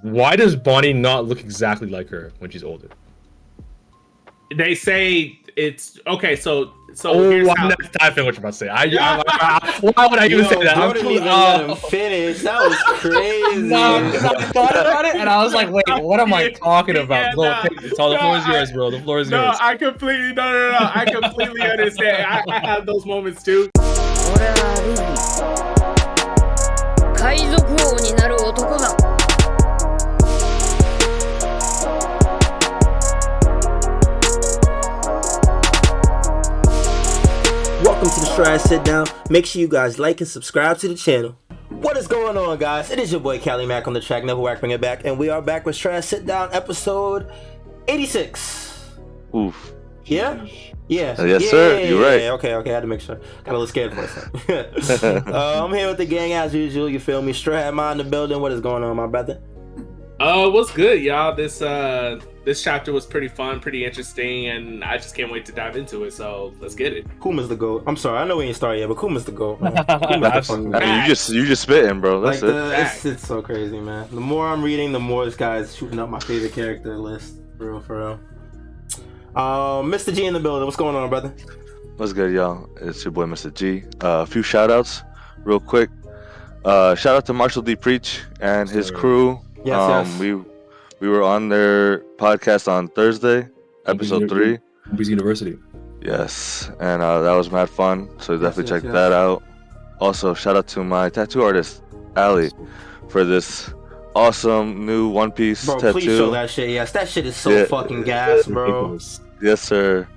why does Bonney not look exactly like her when she's older? They say it's okay. So I'm not typing what you're about to say. Why would I even say that? Bro didn't even let him finish. That was crazy. No, because I thought about it and I was like, wait, what am I talking about? The floor is yours, bro. The floor is yours. I completely I completely understand. I have those moments too. Welcome to the Strawhat Sitdown. Make sure you guys like and subscribe to the channel. What is going on, guys? It is your boy Cali Mac on the track, never whack, bring it back, and we are back with Strawhat Sitdown episode 86. Oof. Yeah? Yeah. Yes, sir. You're right. Okay. I had to make sure. Got a little scared for a second. I'm here with the gang as usual. You feel me? Strawhat Ma in the building. What is going on, my brother? What's good, y'all? This chapter was pretty fun, pretty interesting, and I just can't wait to dive into it. So let's get it. Kuma's the GOAT. I'm sorry, I know we ain't started yet, but Kuma's the GOAT. Kuma's the I mean, you just spitting, bro. That's it's so crazy, man. The more I'm reading, the more this guy's shooting up my favorite character list. For real. Mr. G in the building. What's going on, brother? What's good, y'all? It's your boy, Mr. G. A few shout outs, real quick. Shout out to Marshall D. Preach and his crew. Yes. We were on their podcast on Thursday, episode 3. Columbia University. Yes, and that was mad fun. So definitely check that out. Also, shout out to my tattoo artist, Ali, for this awesome new One Piece tattoo. Please show that shit. Yes, that shit is so fucking gas, bro. Yes, sir.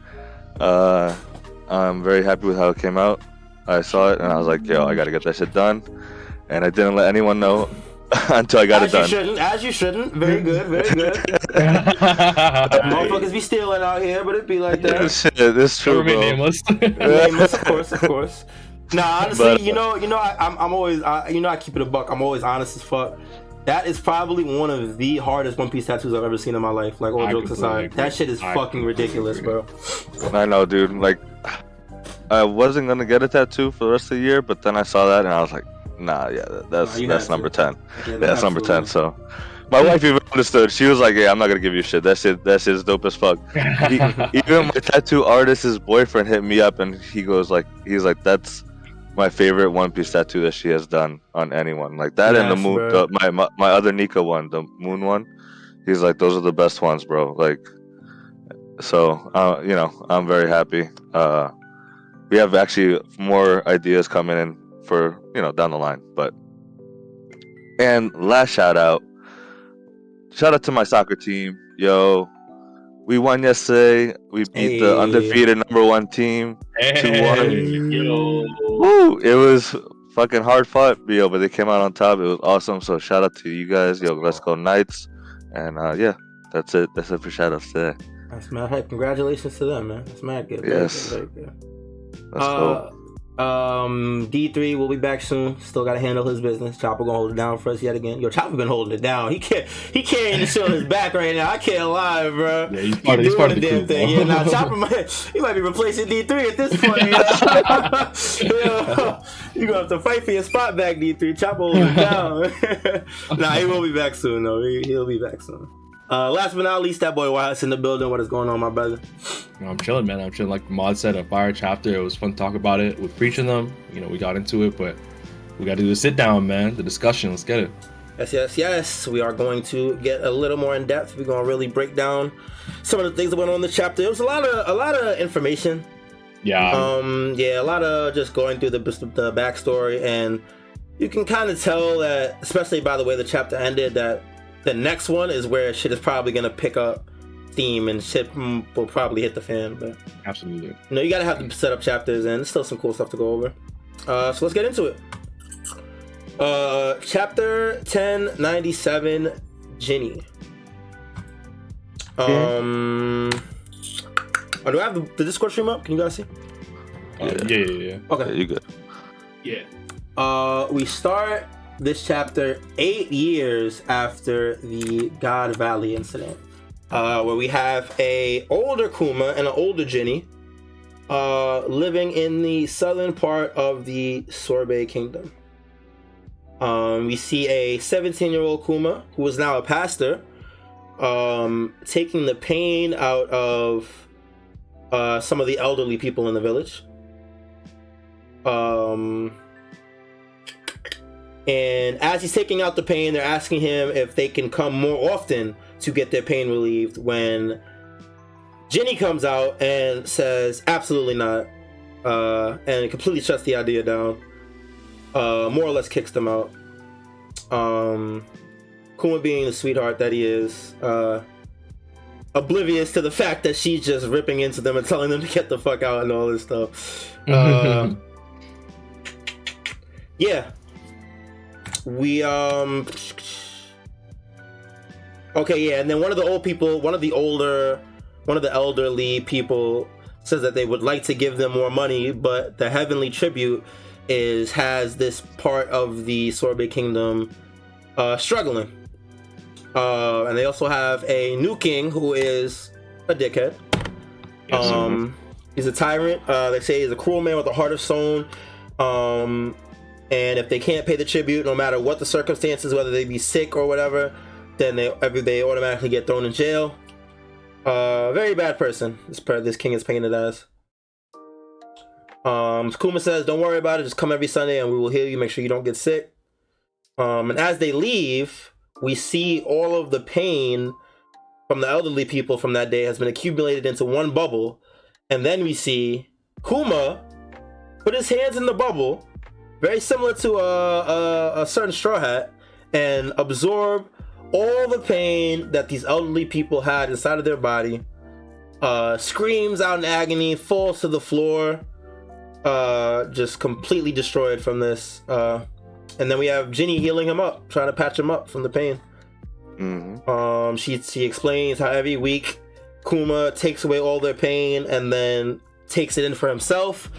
I'm very happy with how it came out. I saw it and I was like, yo, I gotta get that shit done. And I didn't let anyone know until I got it done. As you shouldn't. Very good. Motherfuckers be stealing out here, but it be like that. Shit, this true, bro. Nameless. Nameless, of course. Nah, honestly, I'm always, I keep it a buck. I'm always honest as fuck. That is probably one of the hardest One Piece tattoos I've ever seen in my life. Like, all jokes aside, that shit is fucking ridiculous, bro. I know, dude. Like, I wasn't gonna get a tattoo for the rest of the year, but then I saw that and I was like, nah, yeah, that's number 10. Yeah, that's number 10. So, my wife even understood. She was like, "Yeah, I'm not gonna give you shit. That shit is dope as fuck." Even my tattoo artist's boyfriend hit me up and he's like, "That's my favorite One Piece tattoo that she has done on anyone." Like that and the moon, my other Nika one, the moon one. He's like, "Those are the best ones, bro." Like, so I'm very happy. We have actually more ideas coming in for down the line, and last shout out to my soccer team. Yo, we won yesterday. We beat the undefeated number 1 team 2-1. Woo! It was fucking hard fought, yo, but they came out on top. It was awesome. So shout out to you guys. Yo, let's go Knights. And that's it for shout outs today. That's mad. Hey, congratulations to them, man. That's mad good. Yes. Very good. Let's go. D3 will be back soon. Still gotta handle his business. Chopper gonna hold it down for us yet again. Yo, Chopper been holding it down. He carrying the shit on his back right now. I can't lie, bro. Yeah, he's part of the damn thing. Yeah, now Chopper might be replacing D3 at this point. You gonna have to fight for your spot back, D3. Chopper holding it down. Nah, he will be back soon though. He'll be back soon. Last but not least, that boy YHuss in the building. What is going on, my brother? I'm chilling, man. I'm chilling. Like Mod said, a fire chapter. It was fun to talk about it with preaching them. We got into it, but we got to do the sit down, man. The discussion. Let's get it. Yes. We are going to get a little more in depth. We're going to really break down some of the things that went on in the chapter. It was a lot of information. Yeah. A lot of just going through the backstory, and you can kind of tell that, especially by the way the chapter ended, that the next one is where shit is probably gonna pick up theme and shit will probably hit the fan. But absolutely, you gotta have the setup chapters, and there's still some cool stuff to go over. So let's get into it. Chapter 1097, Ginny. Do I have the Discord stream up? Can you guys see? Yeah. Okay, you good? Yeah. We start this chapter 8 years after the God Valley incident, where we have a older Kuma and an older Ginny living in the southern part of the Sorbet Kingdom. We see a 17-year-old Kuma, who is now a pastor, taking the pain out of some of the elderly people in the village. And as he's taking out the pain, they're asking him if they can come more often to get their pain relieved, when Ginny comes out and says absolutely not, and completely shuts the idea down, more or less kicks them out. Kuma, being the sweetheart that he is, oblivious to the fact that she's just ripping into them and telling them to get the fuck out and all this stuff. Yeah. We okay, yeah, and then one of the elderly people says that they would like to give them more money, but the heavenly tribute has this part of the Sorbet Kingdom struggling. And they also have a new king who is a dickhead. Yes, he's a tyrant. They say he's a cruel man with a heart of stone. And if they can't pay the tribute, no matter what the circumstances, whether they be sick or whatever, then they automatically get thrown in jail. Very bad person. This king is painted as. Kuma says, "Don't worry about it. Just come every Sunday, and we will heal you. Make sure you don't get sick." And as they leave, we see all of the pain from the elderly people from that day has been accumulated into one bubble, and then we see Kuma put his hands in the bubble, very similar to a certain Strawhat, and absorb all the pain that these elderly people had inside of their body. Screams out in agony, falls to the floor, just completely destroyed from this. And then we have Ginny healing him up, trying to patch him up from the pain. Mm-hmm. She explains how every week Kuma takes away all their pain and then takes it in for himself.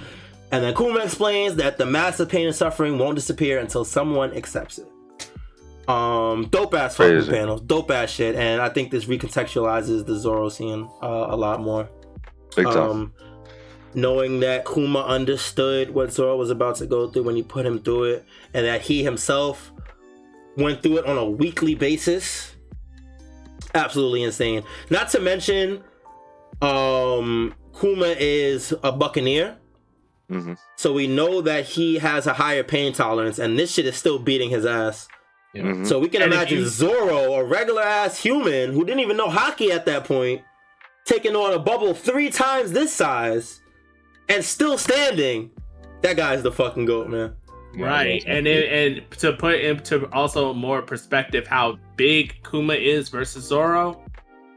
And then Kuma explains that the massive pain and suffering won't disappear until someone accepts it. Dope ass fucking panels, dope ass shit, and I think this recontextualizes the Zoro scene a lot more. Big time. Knowing that Kuma understood what Zoro was about to go through when he put him through it, and that he himself went through it on a weekly basis. Absolutely insane. Not to mention, Kuma is a buccaneer. Mm-hmm. So we know that he has a higher pain tolerance, and this shit is still beating his ass. Mm-hmm. So we can imagine Zoro, a regular ass human who didn't even know hockey at that point, taking on a bubble 3 times this size and still standing. That guy's the fucking GOAT, man. Right, and to put into also more perspective how big Kuma is versus Zoro,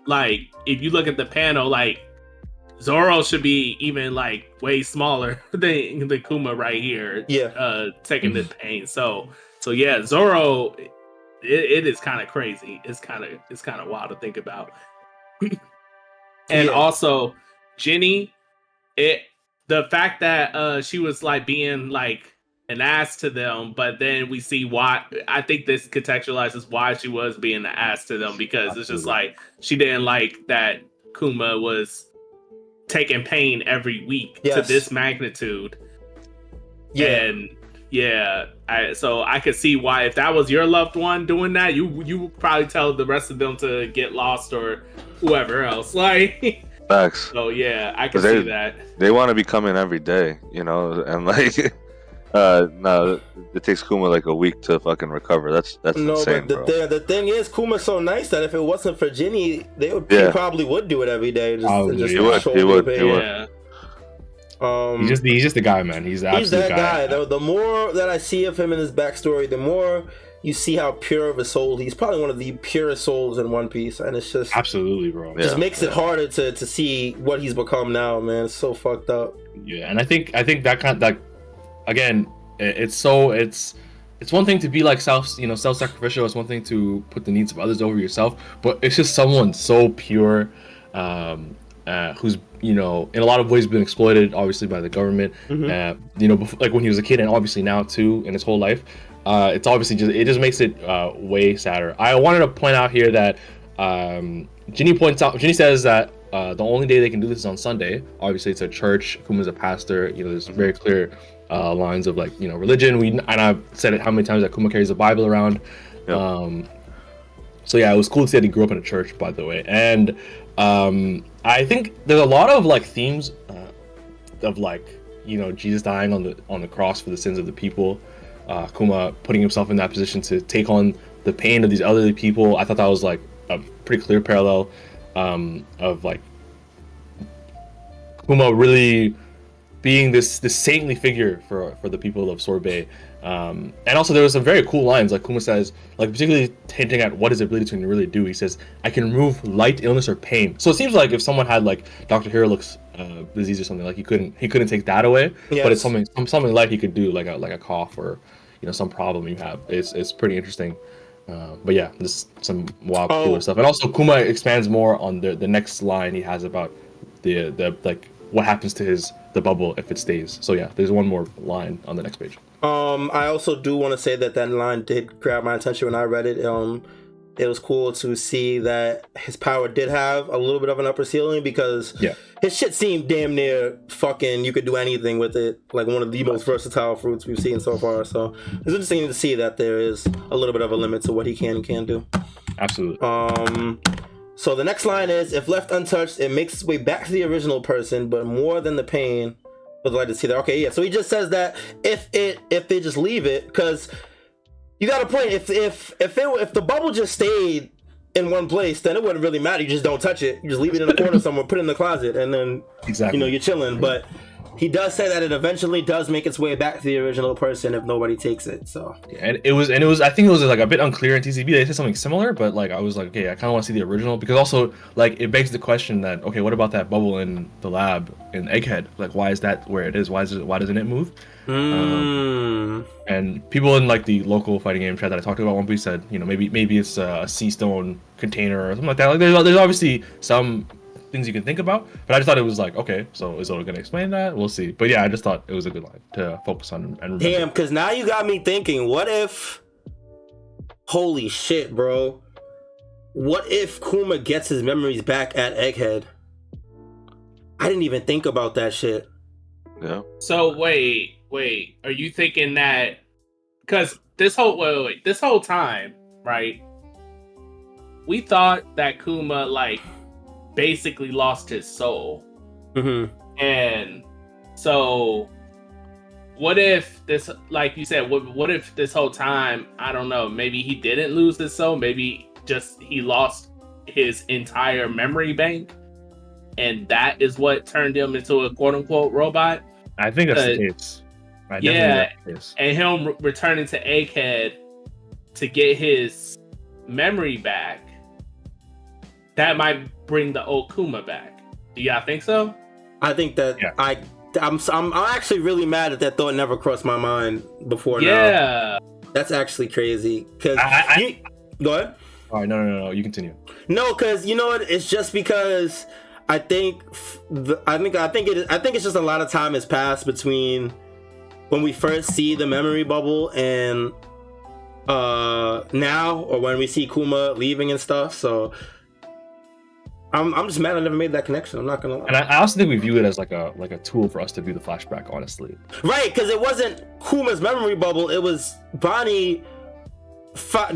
like if you look at the panel, like Zoro should be even like way smaller than the Kuma right here. Yeah, taking the pain. So yeah, Zoro, it is kind of crazy. It's kind of wild to think about. And also Ginny, the fact that she was like being like an ass to them, but then we see why. I think this contextualizes why she was being an ass to them, because it's just like she didn't like that Kuma was taking pain every week to this magnitude. And so I could see why, if that was your loved one doing that, you would probably tell the rest of them to get lost or whoever else. Like, facts. So yeah, I can see that. They want to be coming every day, you know, and like no, it takes Kuma like a week to fucking recover. That's insane, but the thing is, Kuma's so nice that if it wasn't for Ginny, he probably would do it every day. He would. Yeah. He's just a guy, man. He's that guy. The more that I see of him in his backstory, the more you see how pure of a soul. He's probably one of the purest souls in One Piece, and it's just absolutely, bro. Just makes it harder to see what he's become now, man. It's so fucked up. Yeah, and I think that again, it's one thing to be like self-sacrificial. It's one thing to put the needs of others over yourself, but it's just someone so pure, who's in a lot of ways been exploited, obviously, by the government. Mm-hmm. Before, like when he was a kid, and obviously now too in his whole life. It's obviously just makes it way sadder. I wanted to point out here that Ginny says that the only day they can do this is on Sunday. Obviously, it's a church. Kuma's a pastor. There's very clear lines of like religion. And I've said it how many times that Kuma carries a Bible around. Yep. So yeah, it was cool to see that he grew up in a church, by the way. And I think there's a lot of like themes of like Jesus dying on the cross for the sins of the people. Kuma putting himself in that position to take on the pain of these elderly people. I thought that was like a pretty clear parallel of like Kuma really being this saintly figure for the people of Sorbet. And also there was some very cool lines, like Kuma says, like particularly hinting at what his ability to really do. He says, "I can remove light illness or pain." So it seems like if someone had like Dr. Hirolik's disease or something, like he couldn't take that away. Yes. But it's something light he could do, like a cough or some problem you have. It's pretty interesting. But yeah, there's some wild cooler stuff. And also Kuma expands more on the next line he has about the like what happens to the bubble if it stays. So yeah, there's one more line on the next page. I also do want to say that line did grab my attention when I read it. It was cool to see that his power did have a little bit of an upper ceiling, because his shit seemed damn near fucking, you could do anything with it, like one of the most versatile fruits we've seen so far. So it's interesting to see that there is a little bit of a limit to what he can and can't do. Absolutely. So the next line is, "If left untouched, it makes its way back to the original person, but more than the pain would like to see that." Okay, yeah. So he just says that if they just leave it, because you got a point. If the bubble just stayed in one place, then it wouldn't really matter. You just don't touch it. You just leave it in the corner somewhere, put it in the closet, and then you're chilling. But he does say that it eventually does make its way back to the original person if nobody takes it. So and it was I think it was like a bit unclear in TCB. They said something similar, but like I was like, okay, I kind of want to see the original, because also like it begs the question that, okay, what about that bubble in the lab in Egghead? Like, why is that where it is? Why doesn't it move? And people in like the local fighting game chat that I talked about One Piece said, maybe it's a sea stone container or something like that. Like there's obviously some things you can think about, but I just thought it was like, okay, so is Oda gonna explain that? We'll see. But yeah, I just thought it was a good line to focus on and remember. Damn, because now you got me thinking, what if, holy shit, bro, what if Kuma gets his memories back at Egghead? I didn't even think about that shit. Yeah. So wait, are you thinking that, because this whole time, right, we thought that Kuma like basically lost his soul. And so what if this, like you said, what if this whole time, I don't know, maybe he didn't lose his soul, maybe just he lost his entire memory bank, and that is what turned him into a quote-unquote robot? I think that's the case. And him returning to Egghead to get his memory back, that might bring the old Kuma back. Do y'all think so? I think that I'm actually really mad that thought never crossed my mind before. Now. That's actually crazy. Cause go ahead. All right, no, you continue. No, because you know what? It's just because I think it's just a lot of time has passed between when we first see the memory bubble and now, or when we see Kuma leaving and stuff. So I'm just mad I never made that connection. I'm not gonna lie. And I also think we view it as like a tool for us to view the flashback, honestly. Right, because it wasn't Kuma's memory bubble. It was Bonney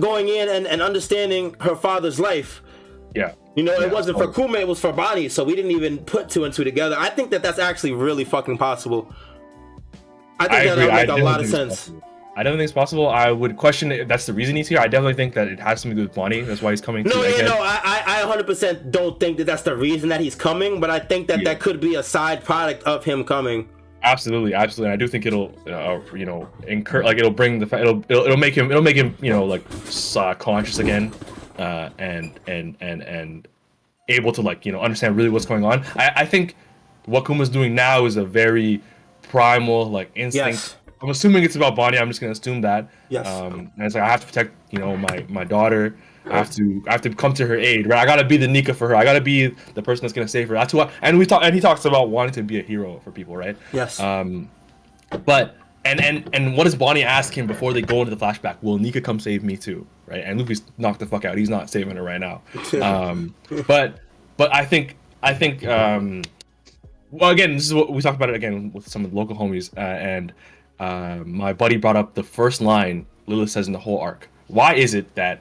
going in and understanding her father's life. Yeah. It wasn't for Kuma, it was for Bonney. So we didn't even put two and two together. I think that's actually really fucking possible. I think that'll make a lot of sense. I don't think it's possible. I would question if that's the reason he's here. I definitely think that it has something to do with Bonney. That's why he's coming. I 100% don't think that that's the reason that he's coming, but I think that that could be a side product of him coming. Absolutely. I do think it'll, it'll bring it'll make him, conscious again, and able to understand really what's going on. I think what Kuma's doing now is a very primal instinct. Yes. I'm assuming it's about Bonney. I'm just gonna assume that. Yes. And it's like I have to protect, my daughter. I have to come to her aid, right? I gotta be the Nika for her. I gotta be the person that's gonna save her. That's who. And he talks about wanting to be a hero for people, right? Yes. But what does Bonney ask him before they go into the flashback? Will Nika come save me too, right? And Luffy's knocked the fuck out. He's not saving her right now. But I think. Well, again, this is what we talked about it again with some of the local homies, and my buddy brought up the first line Lilith says in the whole arc. Why is it that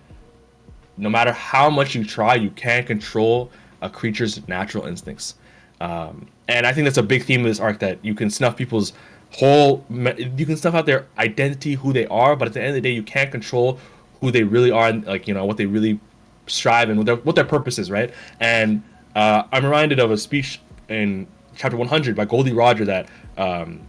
no matter how much you try, you can't control a creature's natural instincts? And I think that's a big theme of this arc, that you can snuff people's you can snuff out their identity, who they are, but at the end of the day, you can't control who they really are, and like, you know, what they really strive and what their purpose is, right? And I'm reminded of a speech in chapter 100 by Goldie Roger that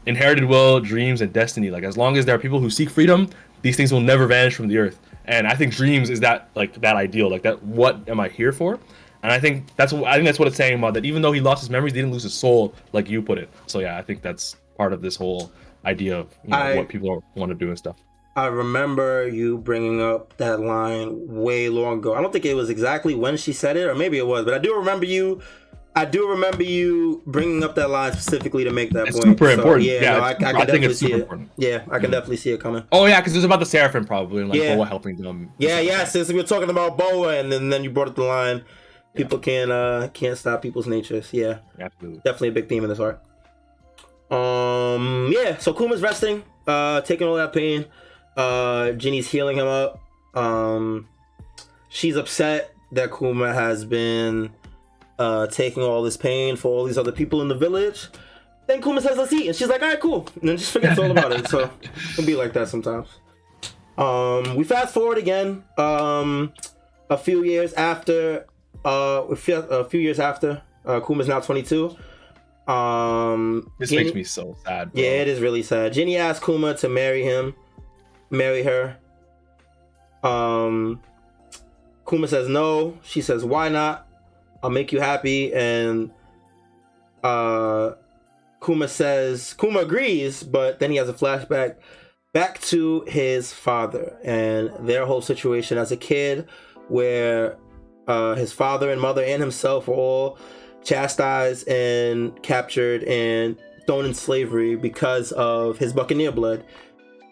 inherited will, dreams, and destiny, like as long as there are people who seek freedom, these things will never vanish from the earth. And I think dreams is that, like, that ideal, like that, what am I here for? And I think that's what it's saying about that. Even though he lost his memories, he didn't lose his soul, like you put it. So yeah, I think that's part of this whole idea of, you know, what people want to do and stuff. I remember you bringing up that line way long ago. I don't think it was exactly when she said it, or maybe it was, but I do remember you bringing up that line specifically to make that point. Super important. Yeah, no, I can definitely see it. Important. Yeah, I can definitely see it coming. Oh yeah, because it was about the Seraphim probably, and like Boa helping them. Yeah, since we were talking about Boa, and then you brought up the line, people can't stop people's natures. Yeah, absolutely. Definitely a big theme in this arc. Yeah. So Kuma's resting, taking all that pain. Ginny's healing him up. She's upset that Kuma has been taking all this pain for all these other people in the village. Then Kuma says, let's eat, and she's like, all right, cool, and then just forgets all about it. So it can be like that sometimes. We fast forward again, a few years after Kuma's now 22. This makes me so sad, bro. Yeah, it is really sad. Ginny asked Kuma to marry her. Kuma says no. She says, why not? I'll make you happy. And Kuma agrees, but then he has a flashback back to his father and their whole situation as a kid, where his father and mother and himself were all chastised and captured and thrown in slavery because of his Buccaneer blood.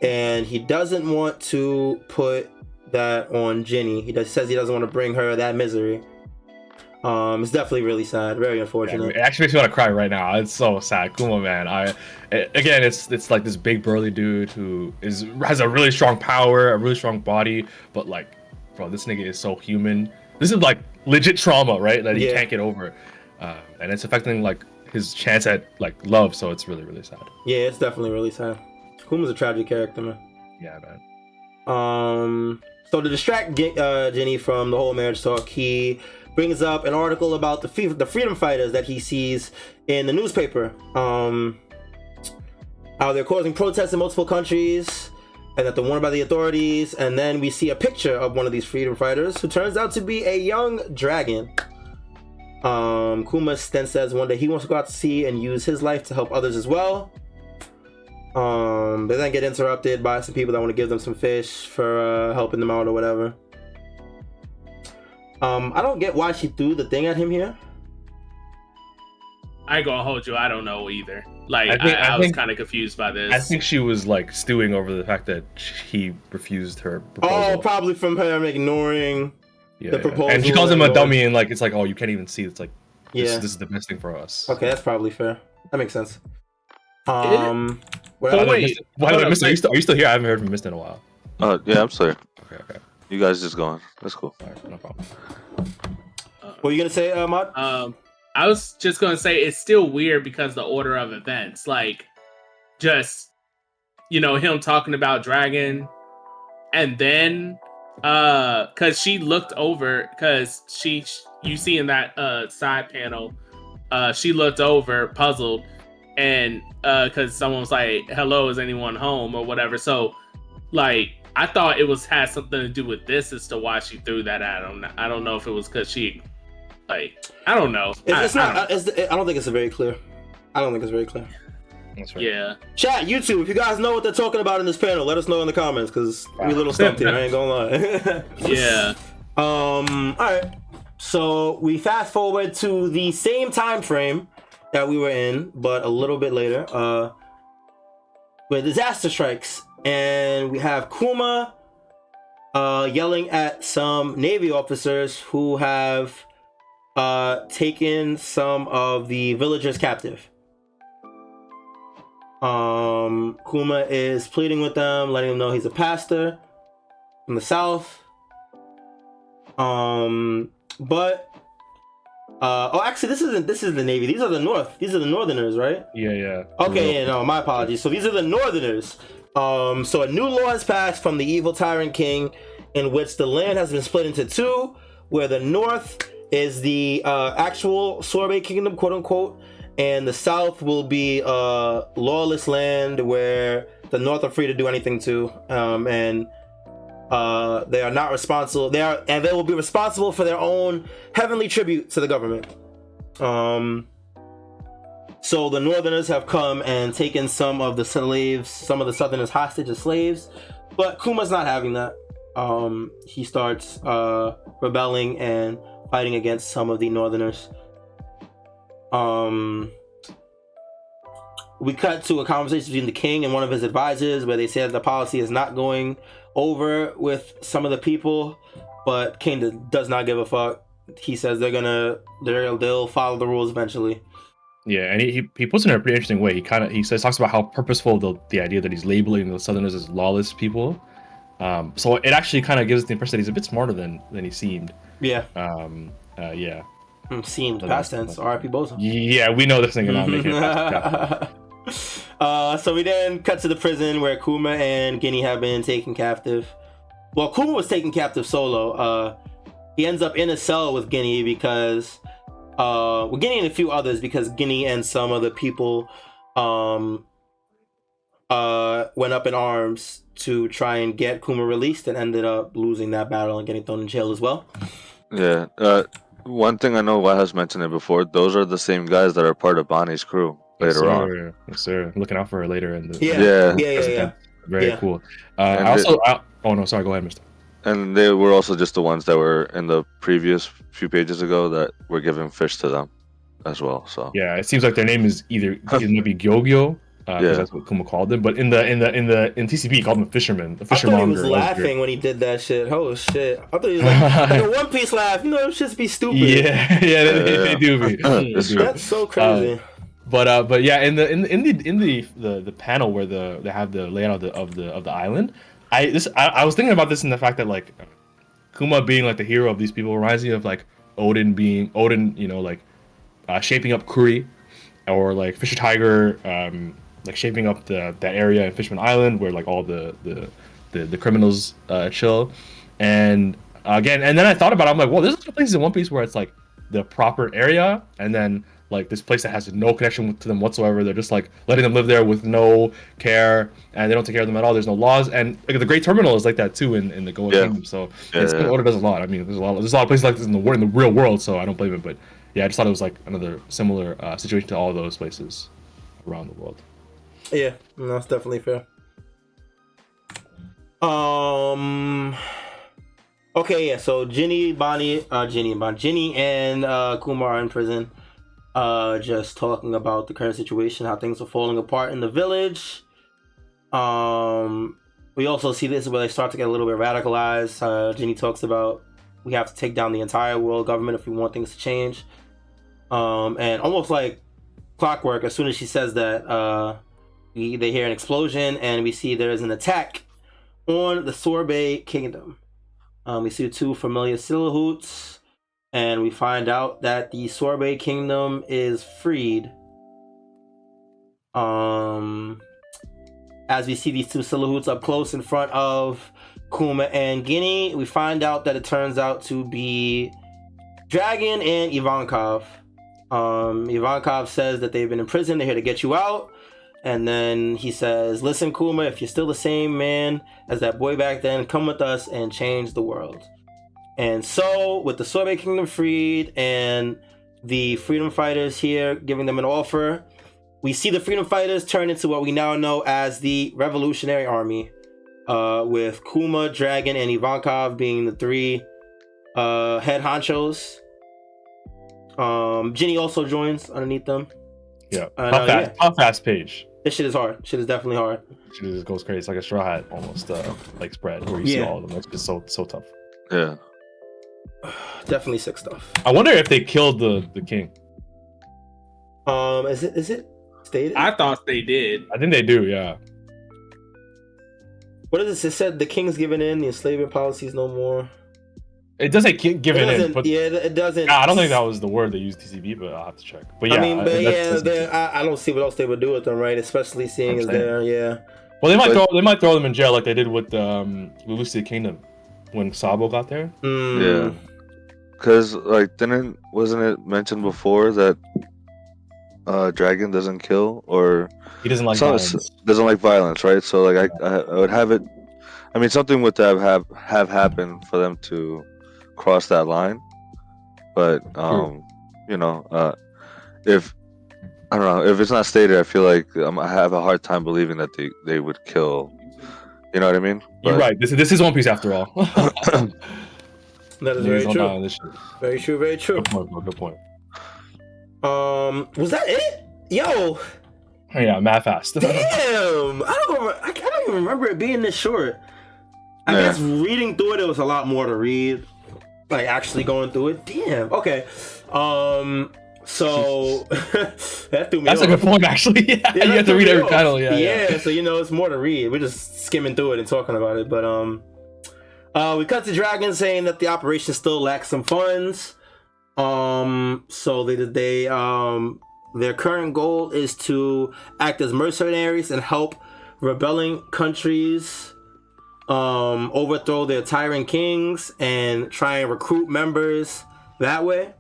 And he doesn't want to put that on Ginny. He says he doesn't want to bring her that misery. It's definitely really sad, very unfortunate. Yeah, it actually makes me want to cry right now. It's so sad. Kuma, man. It's like this big burly dude who has a really strong power, a really strong body, but like, bro, this nigga is so human. This is like legit trauma, right? That he can't get over, and it's affecting like his chance at like love. So it's really, really sad. Yeah, it's definitely really sad. Kuma's a tragic character, man. Yeah, man. So to distract Ginny from the whole marriage talk, he brings up an article about the freedom fighters that he sees in the newspaper. How they're causing protests in multiple countries, and that they're warned by the authorities. And then we see a picture of one of these freedom fighters, who turns out to be a young dragon. Kuma then says one day he wants to go out to sea and use his life to help others as well. They then get interrupted by some people that want to give them some fish for helping them out or whatever. I don't get why she threw the thing at him here. I ain't gonna hold you, I don't know either. Like, I was kind of confused by this. I think she was like stewing over the fact that he refused her proposal. Oh, probably from her ignoring the proposal. And she calls him a dummy, and like, it's like, oh, you can't even see. It's like, this is the best thing for us. Okay, that's probably fair. That makes sense. Wait, Mysta, are you still here? I haven't heard from Mysta in a while. Yeah, I'm still here. Okay. You guys just going. That's cool. All right, no problem. What are you gonna say, Mod? I was just gonna say it's still weird because the order of events, like, just, you know, him talking about Dragon, and then because she looked over, because you see in that side panel, she looked over puzzled, and because someone was like, hello, is anyone home or whatever. So like, I thought it had something to do with this as to why she threw that at him. I don't know if it was because she, like, I don't know. I don't think it's very clear. I don't think it's very clear. That's right. Yeah. Chat, YouTube, if you guys know what they're talking about in this panel, let us know in the comments, because we a little stumped here. I ain't gonna lie. Yeah. All right. So we fast forward to the same time frame that we were in, but a little bit later, where disaster strikes, and we have Kuma yelling at some Navy officers who have taken some of the villagers captive. Kuma is pleading with them, letting them know he's a pastor from the south. But actually, this is the Navy. These are the North. These are the Northerners, right? Yeah. Okay, yeah, no, my apologies. So these are the Northerners. So a new law has passed from the evil tyrant king, in which the land has been split into two, where the North is the actual Sorbet kingdom, quote unquote, and the South will be a lawless land where the North are free to do anything to, and they are not responsible. They will be responsible for their own heavenly tribute to the government. So the Northerners have come and taken some of the slaves, some of the Southerners hostage as slaves, but Kuma's not having that. He starts rebelling and fighting against some of the Northerners. We cut to a conversation between the king and one of his advisors where they say that the policy is not going over with some of the people, but king does not give a fuck. He says they'll follow the rules eventually. Yeah, and he puts it in a pretty interesting way. He talks about how purposeful the idea that he's labeling the Southerners as lawless people. So it actually kind of gives the impression that he's a bit smarter than he seemed. Yeah. Yeah. Seemed past tense. R.I.P. Bozo. Yeah, we know this thing cannot make it past tense. So we then cut to the prison where Kuma and Ginny have been taken captive. Well, Kuma was taken captive solo. He ends up in a cell with Ginny because Ginny and a few others, because Ginny and some other people went up in arms to try and get Kuma released, and ended up losing that battle and getting thrown in jail as well. Yeah. One thing I know, YHuss mentioned it before. Those are the same guys that are part of Bonnie's crew later on. Yes, sir. I'm looking out for her later in the. Yeah. Very cool. Oh no, sorry. Go ahead, Mysta. And they were also just the ones that were in the previous few pages ago that were giving fish to them as well. So yeah, it seems like their name is either maybe Gyogyo, because that's what Kuma called them. But in TCP, he called him a fisherman. I thought he was laughing when he did that shit. Oh shit! I thought he was like a One Piece laugh. You know, them shits be stupid. Yeah, they do be. That's so crazy. But yeah, in the panel where they have the layout of the island, I was thinking about this in the fact that like Kuma being like the hero of these people reminds me of like Odin, you know, like shaping up Kuri, or like Fisher Tiger, like shaping up that area in Fishman Island where like all the criminals chill. And then I thought about it, I'm like, well, there's places in One Piece where it's like the proper area, and then like this place that has no connection to them whatsoever. They're just like letting them live there with no care, and they don't take care of them at all. There's no laws, and like the Great Terminal is like that too in the Goa Kingdom. So Oda does a lot. I mean, there's a lot of places like this in the real world. So I don't blame it. But yeah, I just thought it was like another similar situation to all of those places around the world. Yeah, no, that's definitely fair. Okay, yeah. So Ginny, Bonney, and Kuma are in prison. Just talking about the current situation, how things are falling apart in the village. We also see this where they start to get a little bit radicalized. Ginny talks about we have to take down the entire world government if we want things to change. And almost like clockwork, as soon as she says that, they hear an explosion, and we see there is an attack on the Sorbet Kingdom. We see two familiar silhouettes, and we find out that the Sorbet Kingdom is freed. As we see these two silhouettes up close in front of Kuma and Ginny, we find out that it turns out to be Dragon and Ivankov. Ivankov says that they've been in prison, they're here to get you out. And then he says, listen, Kuma, if you're still the same man as that boy back then, come with us and change the world. And so, with the Sorbet Kingdom freed and the freedom fighters here giving them an offer, we see the freedom fighters turn into what we now know as the Revolutionary Army, with Kuma, Dragon, and Ivankov being the three head honchos. Ginny also joins underneath them. Yeah, how fast page. This shit is hard. Shit is definitely hard. Shit just goes crazy. It's like a Strawhat almost, like spread where you see all of them. It's just so tough. Yeah. Definitely sick stuff. I wonder if they killed the king. Is it? stated? I thought they did. I think they do. Yeah. What is this? It said the king's giving in, the enslavement policies no more. It does say giving in, but it doesn't. I don't think that was the word they used TCB, but I'll have to check. But yeah, I mean, but I don't see what else they would do with them, right? Especially seeing as they're Well, they might throw them in jail like they did with Lucid Kingdom when Sabo got there. Yeah, because like wasn't it mentioned before that Dragon doesn't kill or he doesn't like violence. Doesn't like violence, right? So like I would have it. I mean, something would have happened for them to cross that line, but you know, if I don't know if it's not stated, I feel like I have a hard time believing that they would kill. You know what I mean? You're right. This is One Piece after all. That is very true. Very true. Very true. Good point, bro. Good point. Was that it? Yo. Yeah, mad fast. Damn. I don't even remember it being this short. I guess reading through it was a lot more to read. Like actually going through it. Damn. Okay. So that threw me That's off. a good point, actually. Yeah, you have to read every title. Yeah. So it's more to read. We're just skimming through it and talking about it. But we cut to Dragon saying that the operation still lacks some funds. So their current goal is to act as mercenaries and help rebelling countries overthrow their tyrant kings and try and recruit members that way.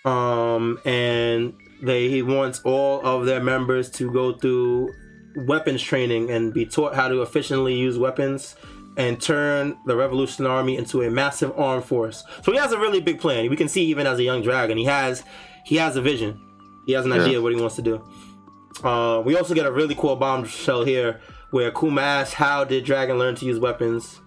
And he wants all of their members to go through weapons training and be taught how to efficiently use weapons and turn the Revolution Army into a massive armed force. So he has a really big plan. We can see even as a young dragon, he has a vision. He has an idea of what he wants to do. We also get a really cool bombshell here where Kuma asks, how did Dragon learn to use weapons?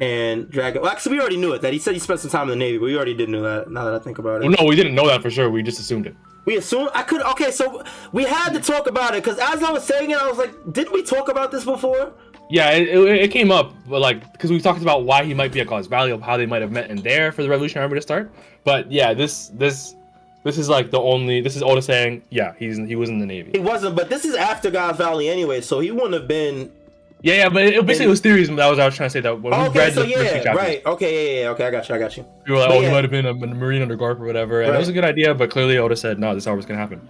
And Dragon... Well, actually, we already knew it. That he said he spent some time in the Navy, but we already did know that, now that I think about it. Well, no, we didn't know that for sure. We just assumed it. We assumed... Okay, so we had to talk about it, because as I was saying it, I was like, didn't we talk about this before? Yeah, it came up, but like, because we talked about why he might be at Cause Valley, of how they might have met in there for the Revolutionary Army to start. But yeah, this is like the only... This is Oda saying, yeah, he was in the Navy. He wasn't, but this is after God's Valley anyway, so he wouldn't have been... Yeah, but it basically was theories. That was I was trying to say that when we read the first few chapters. Right. Okay, okay, I got you. We were like, he might have been a Marine under Garp or whatever, and it was a good idea, but clearly Oda said, no, this is how it's gonna happen.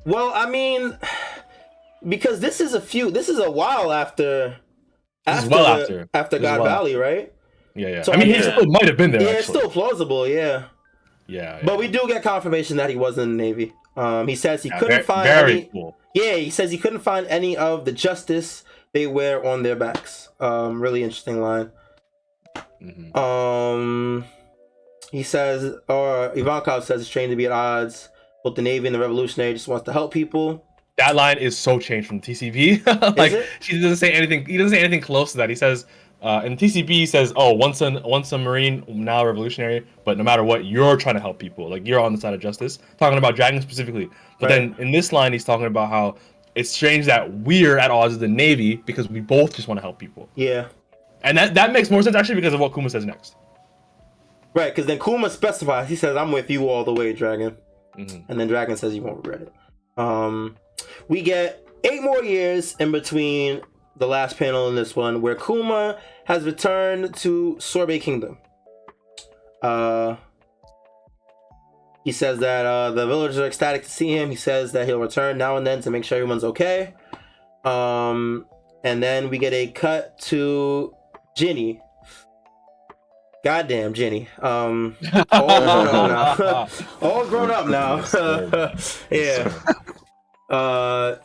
Well, I mean, because this is a while after God Valley, right? Yeah. So, I mean, he still might have been there. Yeah, it's still plausible. Yeah. Yeah. But we do get confirmation that he was in the Navy. He says he couldn't find very cool. Yeah, he says he couldn't find any of the justice they wear on their backs. Really interesting line. Mm-hmm. He says, or Ivankov says, it's trained to be at odds. Both the Navy and the Revolutionary, just wants to help people. That line is so changed from TCB. Like, she doesn't say anything. He doesn't say anything close to that. He says, in TCB, he says, "Oh, once a Marine, now a Revolutionary, but no matter what, you're trying to help people. Like, you're on the side of justice." Talking about Dragon specifically. But then in this line, he's talking about how it's strange that we're at odds with the Navy because we both just want to help people. Yeah. And that makes more sense actually because of what Kuma says next. Right, because then Kuma specifies. He says, "I'm with you all the way, Dragon." Mm-hmm. And then Dragon says, "You won't regret it." We get 8 more years in between the last panel in this one, where Kuma has returned to Sorbet Kingdom. He says that the villagers are ecstatic to see him. He says that he'll return now and then to make sure everyone's okay. And then we get a cut to Ginny. Goddamn Ginny. All grown up now. All grown up now. Yeah.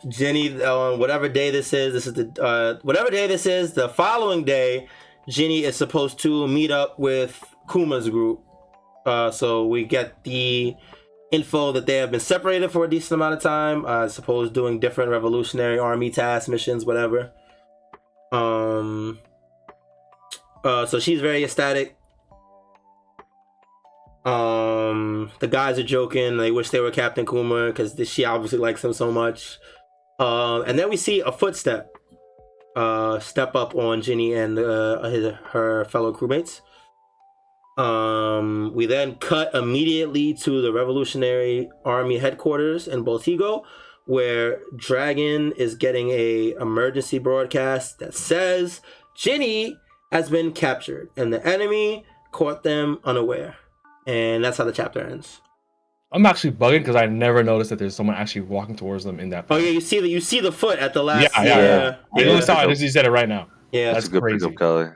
Ginny, on whatever day this is the following day, Ginny is supposed to meet up with Kuma's group. So we get the info that they have been separated for a decent amount of time. I suppose doing different Revolutionary Army tasks, missions, whatever. So she's very ecstatic. The guys are joking. They wish they were Captain Kuma because she obviously likes him so much. And then we see a footstep step up on Ginny and her fellow crewmates. We then cut immediately to the Revolutionary Army headquarters in Boltigo, where Dragon is getting a emergency broadcast that says Ginny has been captured and the enemy caught them unaware. And that's how the chapter ends. I'm actually bugging because I never noticed that there's someone actually walking towards them in that. Oh yeah, you see the foot at the last. Yeah. I only saw it as you said it right now. Yeah, that's a good crazy. pickup, Kelly.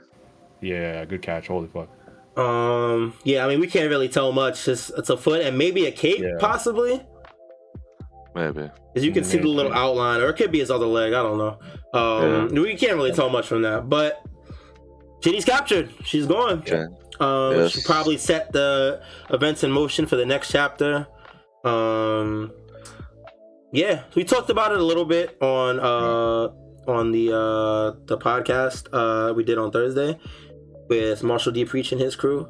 Yeah, good catch. Holy fuck. Yeah, I mean we can't really tell much. It's a foot and maybe a cape, possibly. Maybe. As you can see the little outline, or it could be his other leg. I don't know. We can't really tell much from that. But Ginny's captured. She's gone. Okay. She probably set the events in motion for the next chapter. Yeah, we talked about it a little bit on the podcast we did on Thursday with Marshall D. Preach and his crew.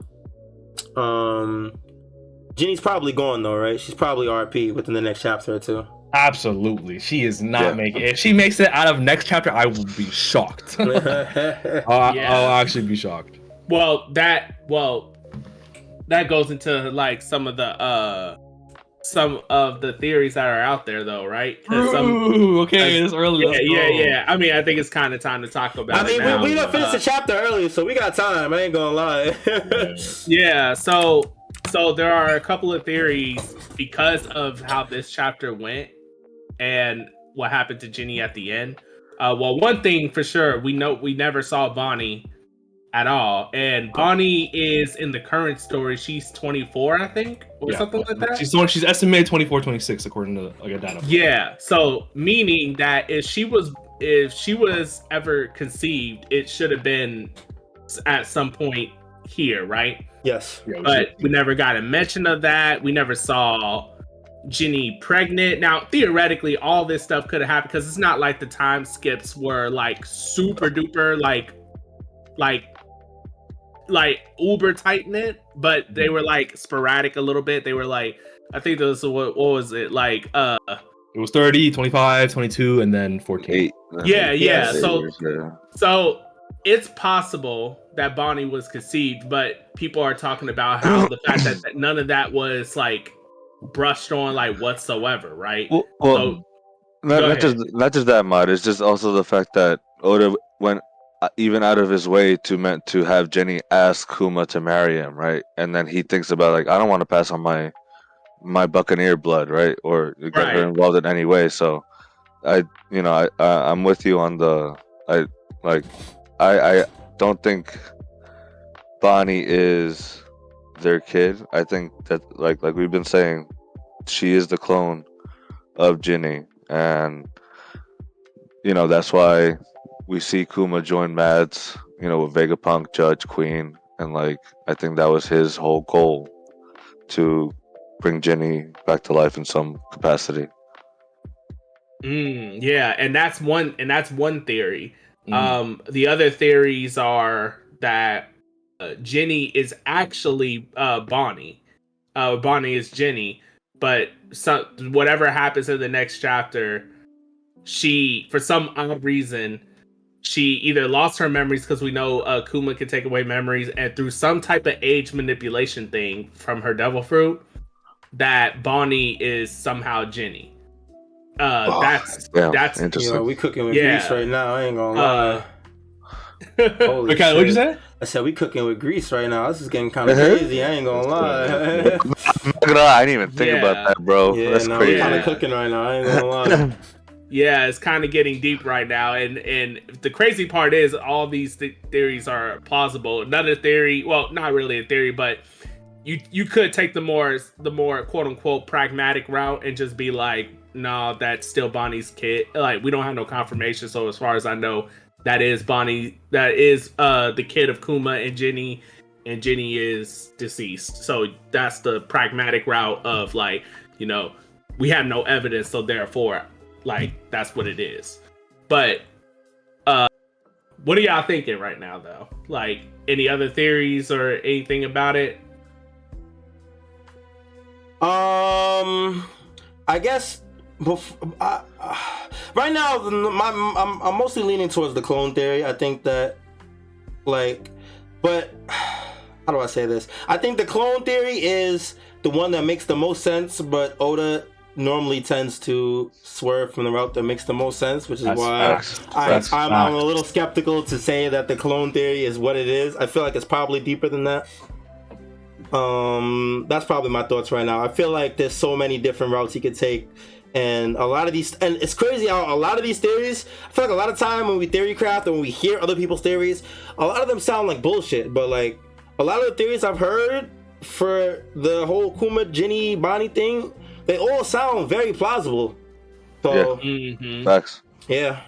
Ginny's probably gone though, right? She's probably RP within the next chapter or two. Absolutely, she is not making. If she makes it out of next chapter, I will be shocked. I'll actually be shocked. Well, that goes into like some of the theories that are out there, though, right? It's early. Yeah. I mean, I think it's kind of time to talk about. I mean, we done finished the chapter early, so we got time. I ain't gonna lie. Yeah. So there are a couple of theories because of how this chapter went and what happened to Ginny at the end. Well, one thing for sure, we know we never saw Bonney at all, and Bonney is in the current story. She's 24, I think, or something like that. She's estimated 24, 26 according to like a data. Yeah, so meaning that if she was ever conceived, it should have been at some point here, right? Yes. But we never got a mention of that. We never saw Ginny pregnant. Now, theoretically, all this stuff could have happened because it's not like the time skips were like super duper like uber tight knit, but they were like sporadic a little bit. They were like, I think those what was it like? It was 30, 25, 22, and then 14. Yeah. So it's possible that Bonney was conceived, but people are talking about how the fact that none of that was like brushed on like whatsoever, right? Well, not just that much. It's just also the fact that Oda went even out of his way to have Ginny ask Kuma to marry him, right? And then he thinks about like, I don't want to pass on my Buccaneer blood, right? Or get her involved in any way. So I'm with you on I don't think Bonney is their kid. I think that like we've been saying, she is the clone of Ginny, and that's why we see Kuma join Mads, with Vegapunk, Judge, Queen, and like I think that was his whole goal, to bring Ginny back to life in some capacity. Yeah, and that's one theory. The other theories are that Ginny is actually Bonney. Bonney is Ginny, but whatever happens in the next chapter, she, for some odd reason, she either lost her memories, because we know Kuma can take away memories, and through some type of age manipulation thing from her devil fruit, that Bonney is somehow Ginny. That's interesting. We cooking with grease right now. I ain't gonna lie. Holy shit. What'd you say? I said we cooking with grease right now. This is getting kind of crazy. I ain't gonna lie. I didn't even think about that, bro. Yeah, that's crazy. We're kind of cooking right now. I ain't gonna lie. Yeah, it's kind of getting deep right now, and the crazy part is all these theories are plausible. Another theory, well, not really a theory, but you could take the more quote unquote pragmatic route and just be like, no, that's still Bonnie's kid. Like, we don't have no confirmation, so as far as I know, that is Bonney. That is the kid of Kuma and Ginny is deceased. So that's the pragmatic route of like, we have no evidence, so therefore, like, that's what it is. But what are y'all thinking right now, though? Like, any other theories or anything about it? I guess right now I'm mostly leaning towards the clone theory. I think that, like, but how do I say this? I think the clone theory is the one that makes the most sense, but Oda normally tends to swerve from the route that makes the most sense, which is why I'm a little skeptical to say that the clone theory is what it is. I feel like it's probably deeper than that. That's probably my thoughts right now. I feel like there's so many different routes he could take, and a lot of these, and it's crazy how a lot of these theories, I feel like a lot of time when we theory craft and when we hear other people's theories, a lot of them sound like bullshit, but like a lot of the theories I've heard for the whole Kuma, Ginny, Bonney thing, they all sound very plausible. So Facts. Yeah,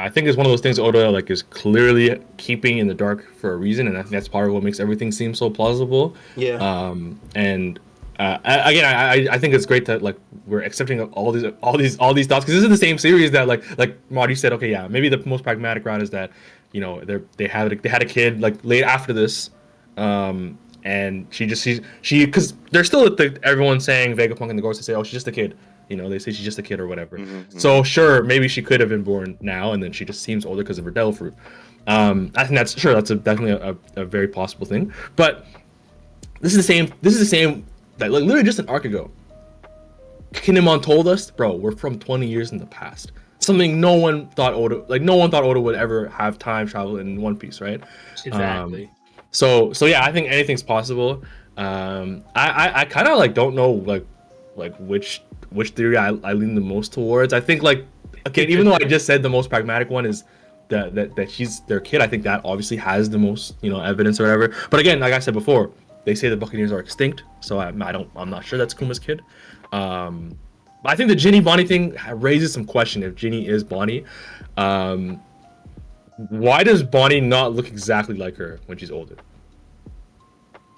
I think it's one of those things Oda like is clearly keeping in the dark for a reason, and I think that's part of what makes everything seem so plausible. Yeah. And again, I think it's great that like we're accepting all these thoughts, because this is the same series that like Marty said. Okay, yeah, maybe the most pragmatic route is that, you know, they had a kid like late after this, and she because they're still everyone saying Vegapunk and the Gorosei say, oh, she's just a kid. You know, they say she's just a kid or whatever. So sure, maybe she could have been born now, and then she just seems older because of her devil fruit. I think that's definitely a very possible thing. But this is the same that like literally just an arc ago, Kinemon told us, bro, we're from 20 years in the past. Something no one thought Oda would ever have time travel in One Piece, right? Exactly. So yeah, I think anything's possible. I kind of like don't know like which theory I lean the most towards. I think like, again, even though I just said the most pragmatic one is that she's their kid, I think that obviously has the most, you know, evidence or whatever. But again, like I said before, they say the Buccaneers are extinct, so I'm not sure that's Kuma's kid. But I think the Ginny Bonney thing raises some question if Ginny is Bonney. Why does Bonney not look exactly like her when she's older?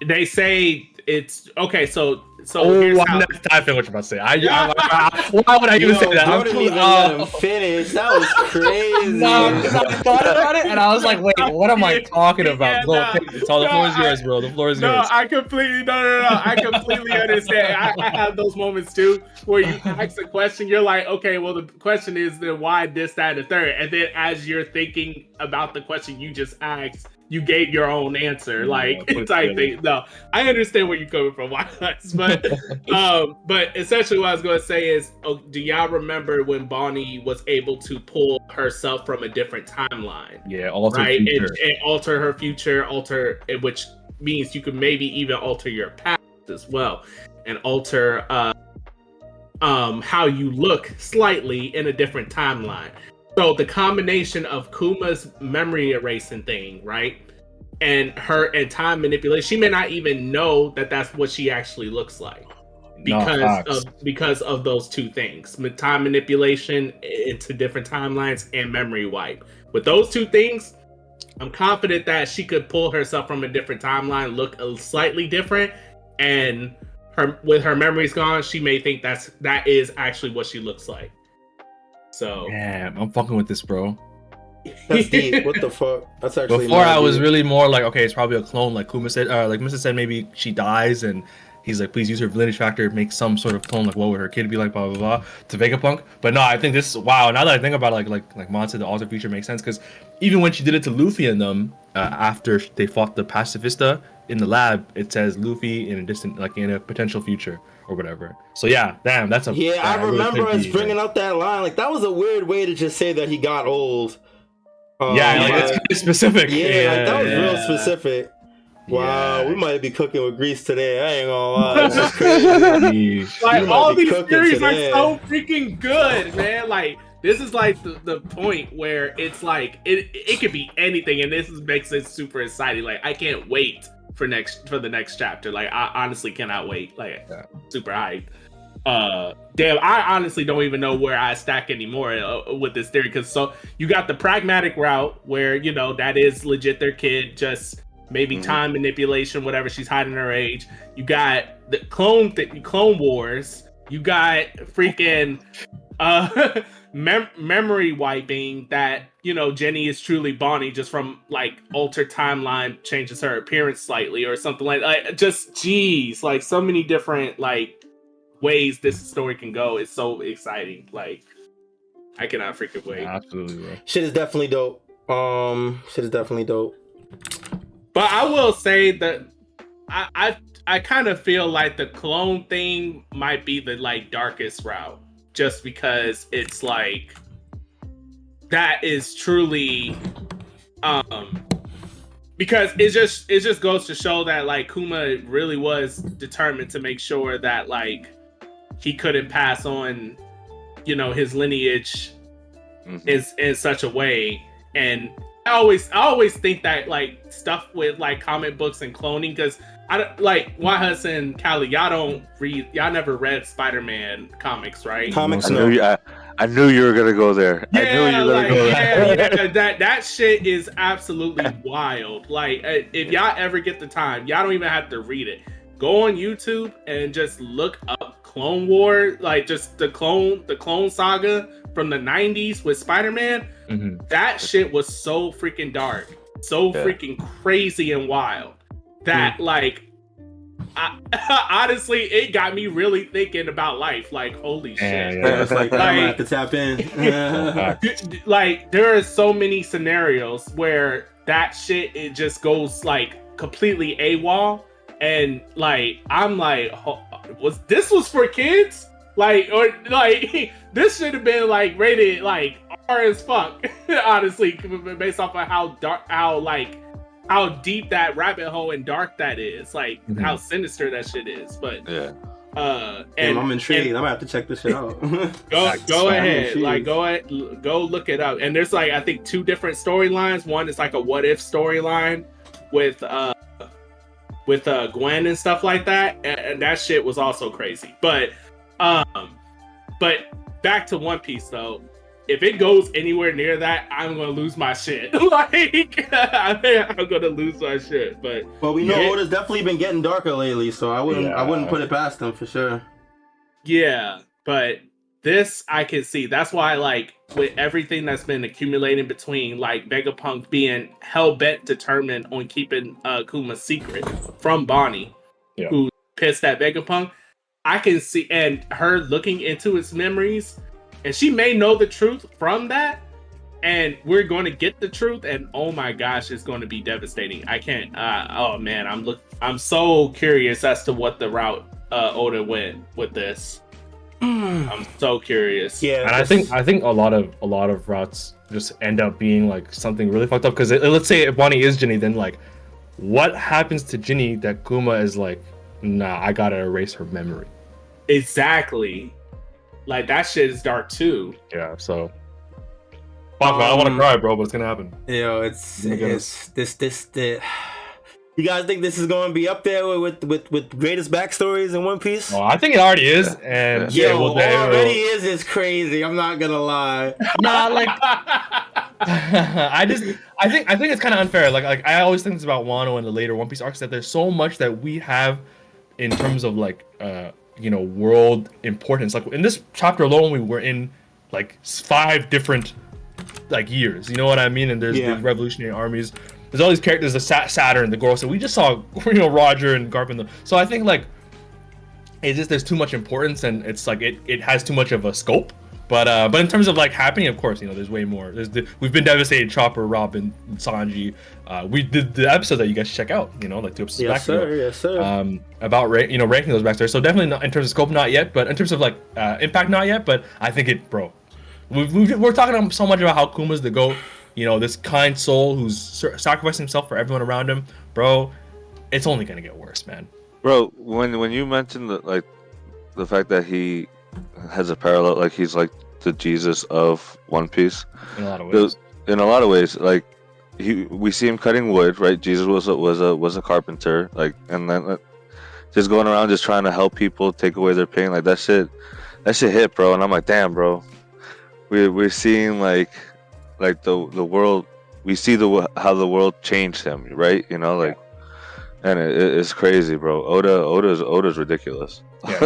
They say it's okay. So I'm not what you're about to say. Why would I even say that? I didn't even let him finish. That was crazy. Because I thought about it and I was like, wait, what am I talking about? The floor is yours, bro. The floor is yours. I completely I completely understand. I have those moments too where you ask a question, you're like, okay, well the question is then why this, that, and the third, and then as you're thinking about the question you just asked, you gave your own answer, like type thing. No, I understand where you're coming from, YHuss, but essentially what I was going to say is, do y'all remember when Bonney was able to pull herself from a different timeline? Yeah, alter right, future. and alter her future, which means you could maybe even alter your past as well, and alter how you look slightly in a different timeline. So the combination of Kuma's memory erasing thing, right, and time manipulation, she may not even know that that's what she actually looks like because of those two things: time manipulation into different timelines and memory wipe. With those two things, I'm confident that she could pull herself from a different timeline, look slightly different, and with her memories gone, she may think that is actually what she looks like. So damn, I'm fucking with this, bro. That's deep. What the fuck? That's actually before I was really more like, okay, it's probably a clone, like Kuma said, like Mysta said, maybe she dies and he's like, please use her lineage factor, make some sort of clone, like what would her kid be like, blah blah blah, to Vegapunk. But no, I think this, wow, now that I think about it, like Mon said, the alter future makes sense, because even when she did it to Luffy and them, after they fought the pacifista in the lab, it says Luffy in a distant, like in a potential future or whatever. So yeah, damn, that's a I remember us bringing up that line. Like that was a weird way to just say that he got old. Yeah, like it's kind of specific. Yeah, like that was real specific. Wow, we might be cooking with grease today. I ain't gonna lie, this is crazy. Like all these theories are so freaking good, man. Like this is like the point where it's like it could be anything, and this makes it super exciting. Like I can't wait for the next chapter. Like I honestly cannot wait. Like super hyped. Damn, I honestly don't even know where I stack anymore with this theory, because so you got the pragmatic route where, you know, that is legit their kid, just maybe time manipulation, whatever, she's hiding her age. You got the clone wars. You got freaking memory wiping, that, you know, Jenny is truly Bonney just from like altered timeline changes her appearance slightly or something like just geez, like so many different like ways this story can go. It's so exciting. Like I cannot freaking wait. Absolutely, bro. Shit is definitely dope. But I will say that I kind of feel like the clone thing might be the like darkest route, just because it's like that is truly because it just goes to show that like Kuma really was determined to make sure that like he couldn't pass on, you know, his lineage in such a way. And I always think that like stuff with like comic books and cloning, because I don't like YHuss and Callie, y'all never read Spider-Man comics, right? Comics, I knew you were gonna go there. Yeah, I knew you were gonna go there. yeah, that shit is absolutely wild. Like, if y'all ever get the time, y'all don't even have to read it. Go on YouTube and just look up Clone War, like just the clone saga from the 90s with Spider-Man. That shit was so freaking dark, so freaking crazy and wild that like honestly it got me really thinking about life. Like, holy shit. It's like, I'm gonna have to tap in. Like, there are so many scenarios where that shit, it just goes like completely AWOL, and like I'm like, was for kids? Like, or like this should have been like rated like R as fuck, honestly, based off of how dark, how deep that rabbit hole and dark that is, like how sinister that shit is. But and I'm intrigued. I'm gonna have to check this shit out. go ahead, like go look it up. And there's like I think 2 different storylines. One is like a what if storyline with Gwen and stuff like that, and that shit was also crazy. But back to One Piece though. If it goes anywhere near that, I'm gonna lose my shit. Like, I'm gonna lose my shit. But we know Oda's definitely been getting darker lately, so I wouldn't put it past him for sure. Yeah, but this I can see. That's why, like, with everything that's been accumulating between like Vegapunk being hell bent determined on keeping Kuma's secret from Bonney, who pissed at Vegapunk, I can see, and her looking into his memories. And she may know the truth from that, and we're going to get the truth. And oh my gosh, it's going to be devastating. I can't. Oh man, I'm so curious as to what the route Oda went with this. I'm so curious. Yeah, and I think a lot of routes just end up being like something really fucked up. Because let's say if Bonney is Ginny, then like, what happens to Ginny that Kuma is like, nah, I gotta erase her memory. Exactly. Like, that shit is dark too. Yeah, so fuck, man, I don't want to cry, bro, but it's gonna happen. It's this. You guys think this is going to be up there with greatest backstories in One Piece? Oh, I think it already is, and already is. It's crazy. I'm not gonna lie. Nah, like I think it's kind of unfair. Like I always think it's about Wano and the later One Piece arcs that there's so much that we have in terms of like world importance. Like in this chapter alone, we were in like 5 different like years. You know what I mean? And there's the revolutionary armies. There's all these characters, the Saturn, the Gorosei. We just saw Roger and Garp. So I think like it's just there's too much importance, and it's like it has too much of a scope. But in terms of like happening, of course, there's way more. We've been devastated. Chopper, Robin, Sanji. We did the episode that you guys should check out. Like 2 episodes back ago. Yes, sir. About ranking those back there. So definitely not in terms of scope, not yet. But in terms of like impact, not yet. But I think we're talking so much about how Kuma's the GOAT. This kind soul who's sacrificed himself for everyone around him, bro. It's only gonna get worse, man. Bro, when you mentioned the fact that he has a parallel, like he's like the Jesus of One Piece. In a lot of ways, like we see him cutting wood, right? Jesus was a carpenter, like, and then just going around just trying to help people take away their pain, like that shit hit, bro. And I'm like, damn, bro, we're seeing like the world. We see how the world changed him, right? And it's crazy, bro. Oda's ridiculous. Yeah,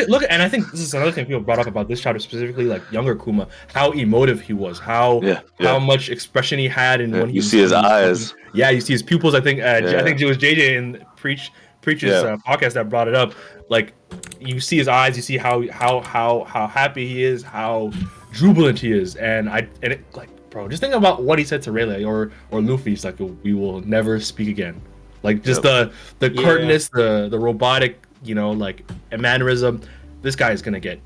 look, and I think this is another thing people brought up about this chapter specifically, like younger Kuma, how emotive he was, how much expression he had, and when you see his eyes. Yeah, you see his pupils. I think it was JJ in Preach's podcast that brought it up. Like, you see his eyes, you see how happy he is, how jubilant he is, and it like bro, just think about what he said to Rayleigh or Luffy's like, we will never speak again. Like just the curtness, the robotic, like a mannerism. This guy is gonna get,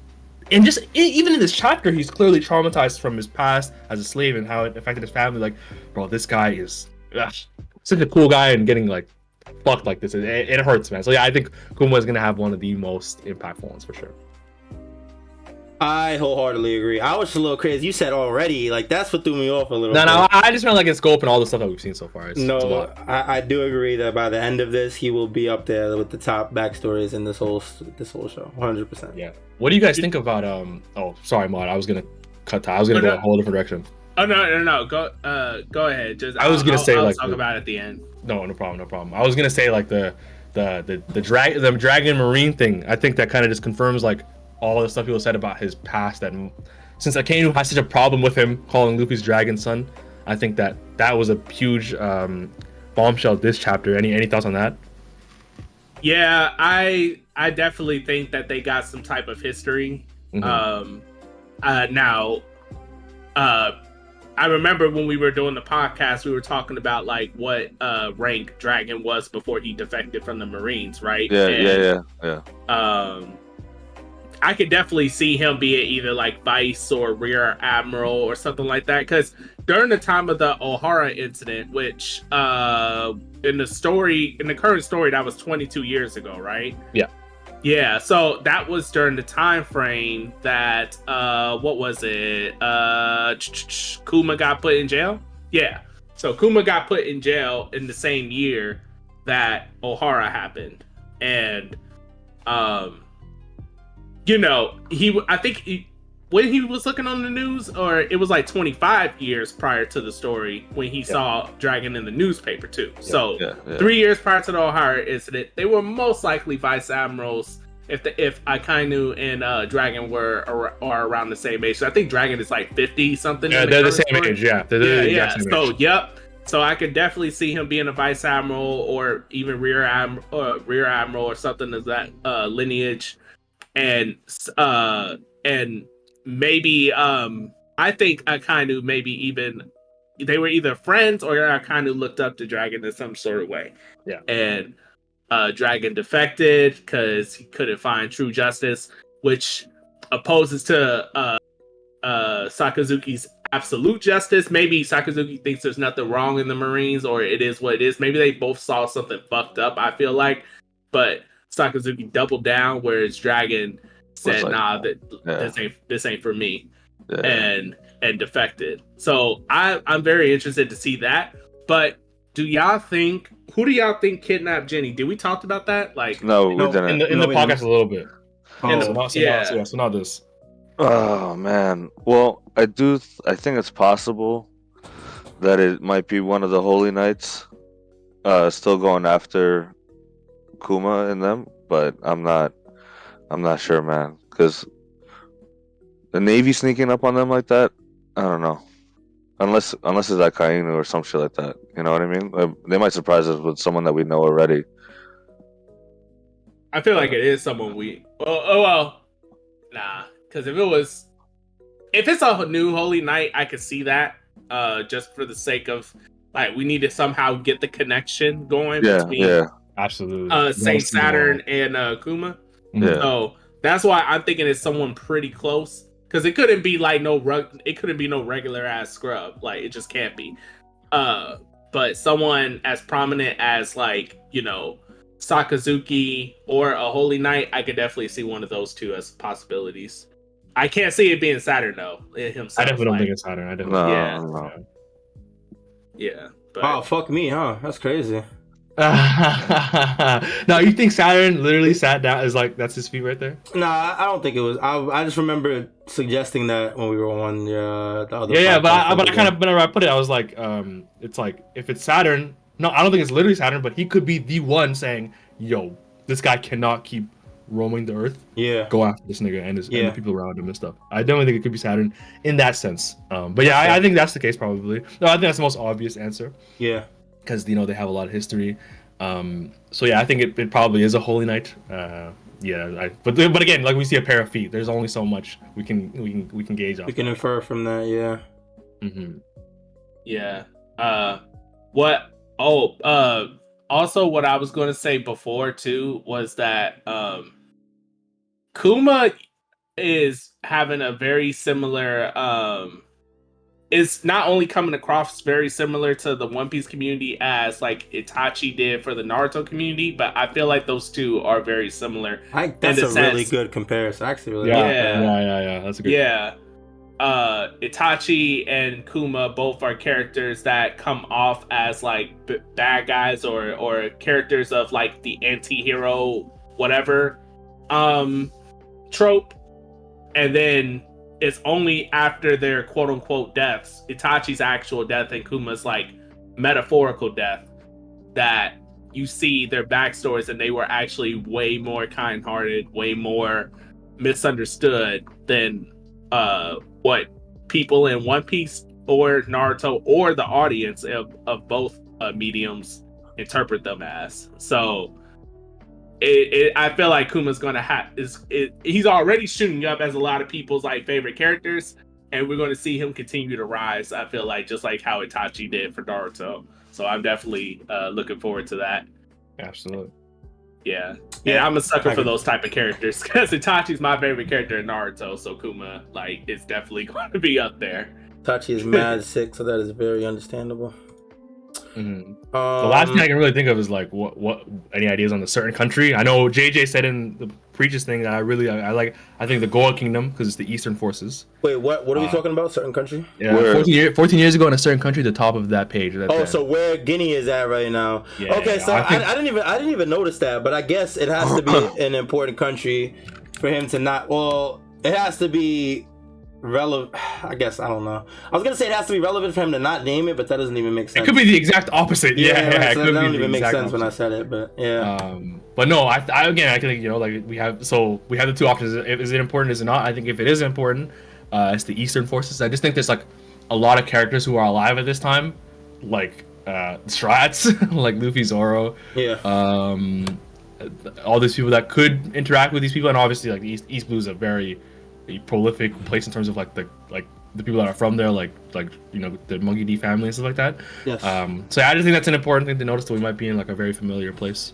and just even in this chapter, he's clearly traumatized from his past as a slave and how it affected his family. Like, bro, this guy is such a cool guy, and getting like fucked like this, it hurts, man. So yeah, I think Kuma is gonna have one of the most impactful ones for sure. I wholeheartedly agree. I was just a little crazy. You said already, like that's what threw me off a little. No, I just meant like in scope and all the stuff that we've seen so far. It's a lot. I do agree that by the end of this, he will be up there with the top backstories in this whole show, 100%. Yeah. What do you guys think about Oh, sorry, Maud. I was gonna cut. I was gonna go a whole different direction. Oh no. Go ahead. Just I was gonna say I'll like talk about it at the end. No problem. I was gonna say like the dragon marine thing. I think that kind of just confirms like all the stuff people said about his past. That since Akainu has such a problem with him calling Luffy's dragon son, I think that was a huge bombshell this chapter. Any thoughts on that? Yeah, I definitely think that they got some type of history. Mm-hmm. I remember when we were doing the podcast, we were talking about like what rank Dragon was before he defected from the Marines, right? Yeah. I could definitely see him being either like vice or rear admiral or something like that. Because during the time of the Ohara incident, which in the current story, that was 22 years ago, right? Yeah. Yeah, so that was during the time frame that what was it? Kuma got put in jail? Yeah. So Kuma got put in jail in the same year that Ohara happened. And when he was looking on the news, or it was like 25 years prior to the story when he saw Dragon in the newspaper too. So 3 years prior to the Ohara incident, they were most likely vice admirals if Akainu and Dragon are around the same age. So I think Dragon is like 50 something. Yeah, they're the same age. Yeah, they're the exact same age. Yep. So I could definitely see him being a vice admiral or even rear admiral or something of that lineage. And maybe I think Akainu maybe even they were either friends or Akainu looked up to Dragon in some sort of way. Yeah. And Dragon defected because he couldn't find true justice, which opposes to Sakazuki's absolute justice. Maybe Sakazuki thinks there's nothing wrong in the Marines, or it is what it is. Maybe they both saw something fucked up, I feel like. But Sakazuki doubled down, whereas Dragon said, "Nah, this ain't for me," and defected. So I'm very interested to see that. But who do y'all think kidnapped Ginny? Did we talk about that? Like, no, we didn't. In the podcast a little bit. So not this. Oh man. Well, I think it's possible that it might be one of the Holy Knights still going after Kuma and them, but I'm not sure, man, because the Navy sneaking up on them like that, I don't know. Unless it's Akainu or some shit like that. You know what I mean? They might surprise us with someone that we know already. I feel like it is someone we. Well, nah. Because if it's a new Holy Knight, I could see that. Just for the sake of like, we need to somehow get the connection going between absolutely Saint Saturn and Kuma. Yeah. So that's why I'm thinking it's someone pretty close. Because it couldn't be like no regular ass scrub. Like, it just can't be. But someone as prominent as like, Sakazuki or a Holy Knight, I could definitely see one of those two as possibilities. I can't see it being Saturn though. Himself, I definitely don't think it's Saturn. I definitely No. Yeah. But... Wow, fuck me, huh? That's crazy. No, you think Saturn literally sat down? Is like that's his feet right there? Nah, I don't think it was. I just remember suggesting that when we were on the other. Yeah, but I kind of whenever I put it, I was like, it's like if it's Saturn. No, I don't think it's literally Saturn, but he could be the one saying, "Yo, this guy cannot keep roaming the Earth. Yeah, go after this nigga and the people around him and stuff." I definitely think it could be Saturn in that sense. But yeah, I think that's the case probably. No, I think that's the most obvious answer. Yeah. Because they have a lot of history, so yeah, I think it probably is a Holy Knight. But again, like we see a pair of feet. There's only so much we can gauge off. We can infer from that, yeah. Mm-hmm. Yeah. What? Oh, also, what I was going to say before too was that Kuma is having a very similar is not only coming across very similar to the One Piece community as like Itachi did for the Naruto community, but I feel like those two are very similar. That's a really good comparison. Actually, really Yeah. That's a good. Yeah. Itachi and Kuma both are characters that come off as like bad guys or characters of like the anti-hero whatever trope, and then it's only after their quote-unquote deaths, Itachi's actual death and Kuma's like metaphorical death, that you see their backstories and they were actually way more kind-hearted, way more misunderstood than what people in One Piece or Naruto or the audience of both mediums interpret them as. So I feel like Kuma's gonna have he's already shooting up as a lot of people's like favorite characters, and we're going to see him continue to rise. I feel like just like how Itachi did for Naruto. So I'm definitely looking forward to that. Absolutely. Yeah, I'm a sucker for those type of characters because Itachi's my favorite character in Naruto, so Kuma like is definitely going to be up there. Itachi is mad sick, so that is very understandable. Mm-hmm. The last thing I can really think of is like what any ideas on a certain country. I know JJ said in the previous thing that I like. I think the Goa Kingdom because it's the Eastern Forces. Wait, what are we talking about? Certain country? Yeah, 14 years ago in a certain country, the top of that page. So where Ginny is at right now? Yeah, okay, so I didn't even notice that, but I guess it has to be an important country for him to not. Well, it has to be relevant. I guess I don't know. I was gonna say it has to be relevant for him to not name it, but that doesn't even make sense. It could be the exact opposite. Yeah, so that don't even make sense when I said it, but yeah. But no, I think like we have the two options. Is it important? Is it not? I think if it is important, it's the Eastern Forces. I just think there's like a lot of characters who are alive at this time, like Strawhats, like Luffy, Zoro. Yeah. All these people that could interact with these people, and obviously like East Blue is a very prolific place in terms of like the people that are from there, like the Monkey D family and stuff like that. Yes. So I just think that's an important thing to notice that we might be in like a very familiar place.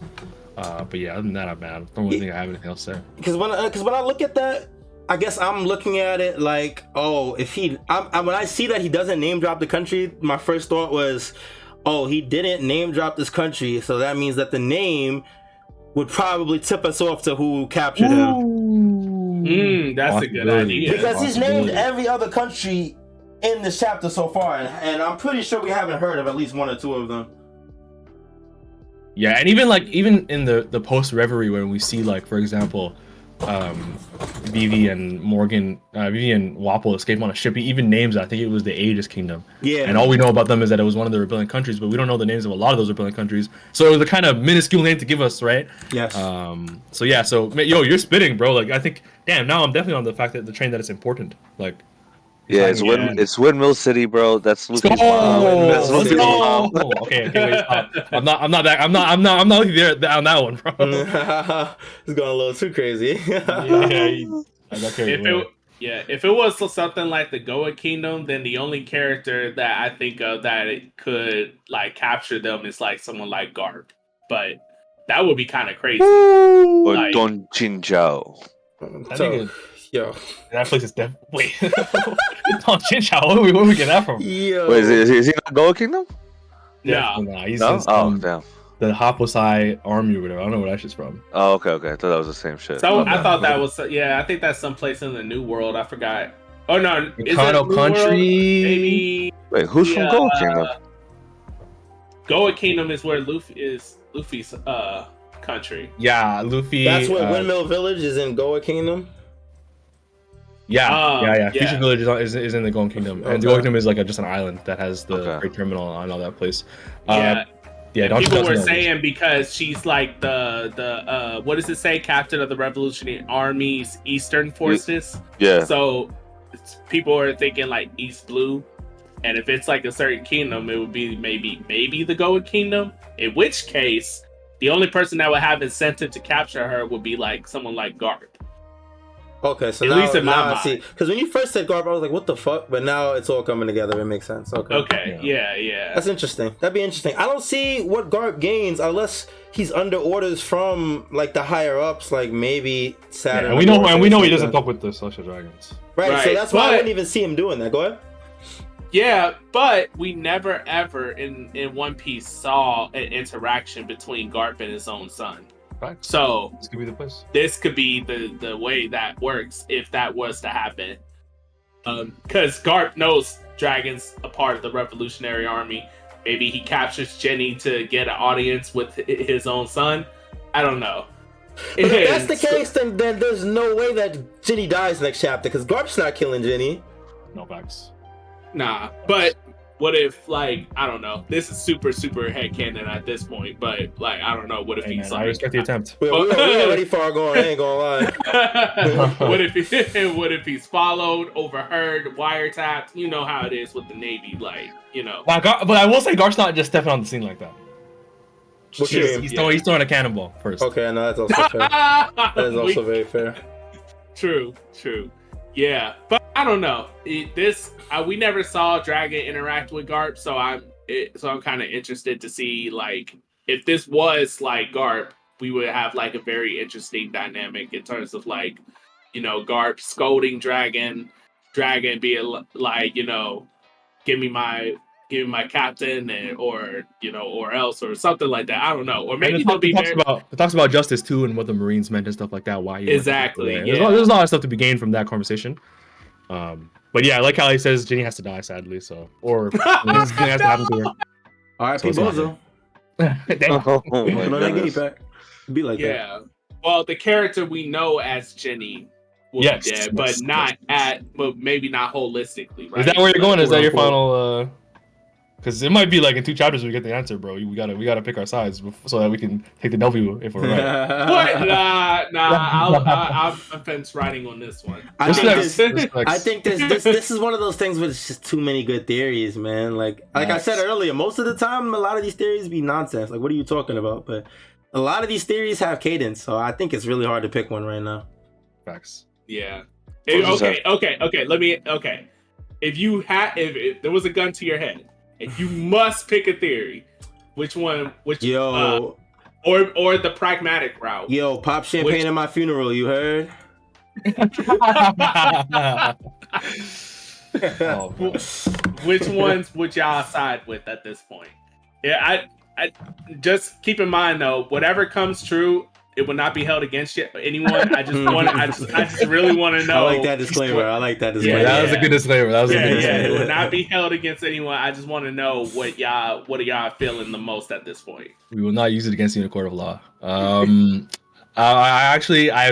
But yeah, other than that, I don't really think I have anything else to say. Because when I look at that, I guess I'm looking at it like, oh, if when I see that he doesn't name drop the country, my first thought was, oh, he didn't name drop this country, so that means that the name would probably tip us off to who captured him. That's a good idea. Because he's named every other country in this chapter so far, and I'm pretty sure we haven't heard of at least one or two of them. Yeah, and even in the post reverie when we see like, for example, Vivi and Wapol escape on a ship, he even names it. I think it was the Aegis Kingdom. Yeah. And all we know about them is that it was one of the rebellion countries, but we don't know the names of a lot of those rebellion countries. So it was a kind of minuscule name to give us, right? Yes. So you're spitting, bro. Like I think, damn, now I'm definitely on the fact that the train that it's important. Like. Yeah, it's Windmill City, bro. That's Luffy's mom. That's Luffy's mom. Okay, wait, stop. I'm not there on that one, bro. It's going a little too crazy. If it was something like the Goa Kingdom, then the only character that I think of that it could like capture them is like someone like Garp. But that would be kind of crazy. Or like, Don Chinchao. Yo, that place is dead. Wait, Don Chinchao. Where we get that from? Yo. Wait, is he not Goa Kingdom? Yeah. Nah, he's damn. The Haposai army or whatever. I don't know where that's just from. Oh, okay. I thought that was the same shit. So I thought that was I think that's someplace in the New World. I forgot. Oh no, is Kano Country? Maybe. Wait, who's from Goa Kingdom? Goa Kingdom is where Luffy's country. Yeah, Luffy. That's where Windmill Village is in Goa Kingdom. Yeah. Future Village is in the Goa Kingdom, and the Goa Kingdom is like just an island that has the freight terminal and all that place. People were saying because she's like the what does it say? Captain of the Revolutionary Army's Eastern Forces. Yeah. So people are thinking like East Blue, and if it's like a certain kingdom, it would be maybe the Goa Kingdom. In which case, the only person that would have incentive to capture her would be like someone like Garp. Okay, so At now, least in my now I mind. see. Because when you first said Garp, I was like, what the fuck? But now it's all coming together. It makes sense. Okay. Okay, yeah. That's interesting. That'd be interesting. I don't see what Garp gains unless he's under orders from like the higher ups, like maybe Saturn. And we know he doesn't fuck with the Celestial Dragons. Right, so that's why I wouldn't even see him doing that. Go ahead. Yeah, but we never ever in One Piece saw an interaction between Garp and his own son. Right. So this could be the place. This could be the way that works if that was to happen. Because Garp knows dragons a part of the Revolutionary Army. Maybe he captures Ginny to get an audience with his own son. I don't know. But if that's the case, then there's no way that Ginny dies next chapter because Garp's not killing Ginny. No facts. Nah, but what if, like, I don't know. This is super headcanon at this point, but like, I don't know. What if he's like? I respect the attempt. We're already far gone. I ain't gonna lie. what if he's followed, overheard, wiretapped? You know how it is with the Navy, like, you know. But I will say, Garp's not just stepping on the scene like that. He's throwing a cannonball first. Okay, no, that's also fair. That is also very fair. True. Yeah, but I don't know. We never saw Dragon interact with Garp, so I'm kind of interested to see, like, if this was like Garp, we would have like a very interesting dynamic in terms of, like, you know, Garp scolding Dragon being like, you know, give me my captain, or else, or something like that. I don't know. Or maybe it talks about justice too, and what the Marines meant and stuff like that. Why exactly? Yeah. There's a lot of stuff to be gained from that conversation. But yeah, like how he says, Ginny has to die, sadly. So, or something has to happen to her. R.I.P. Bozo. Be like that. Yeah. Well, the character we know as Ginny will be dead, but maybe not holistically. Right? Is that where you're going? Is that your final? Because it might be like in 2 chapters we get the answer, bro. We gotta pick our sides so that we can take the W if we're right. What? Nah. I'm fence writing on this one. I think this is one of those things where it's just too many good theories, man. Like I said earlier, most of the time a lot of these theories be nonsense. Like, what are you talking about? But a lot of these theories have cadence, so I think it's really hard to pick one right now. Facts. Yeah. Okay. If there was a gun to your head, and you must pick a theory, or the pragmatic route. Yo, pop champagne at my funeral, you heard? Which ones would y'all side with at this point? Yeah, I just keep in mind though, whatever comes true, it will not be held against anyone. I just really want to know. I like that disclaimer. Yeah, that was a good disclaimer. It will not be held against anyone. I just want to know what are y'all feeling the most at this point. We will not use it against you in a court of law. I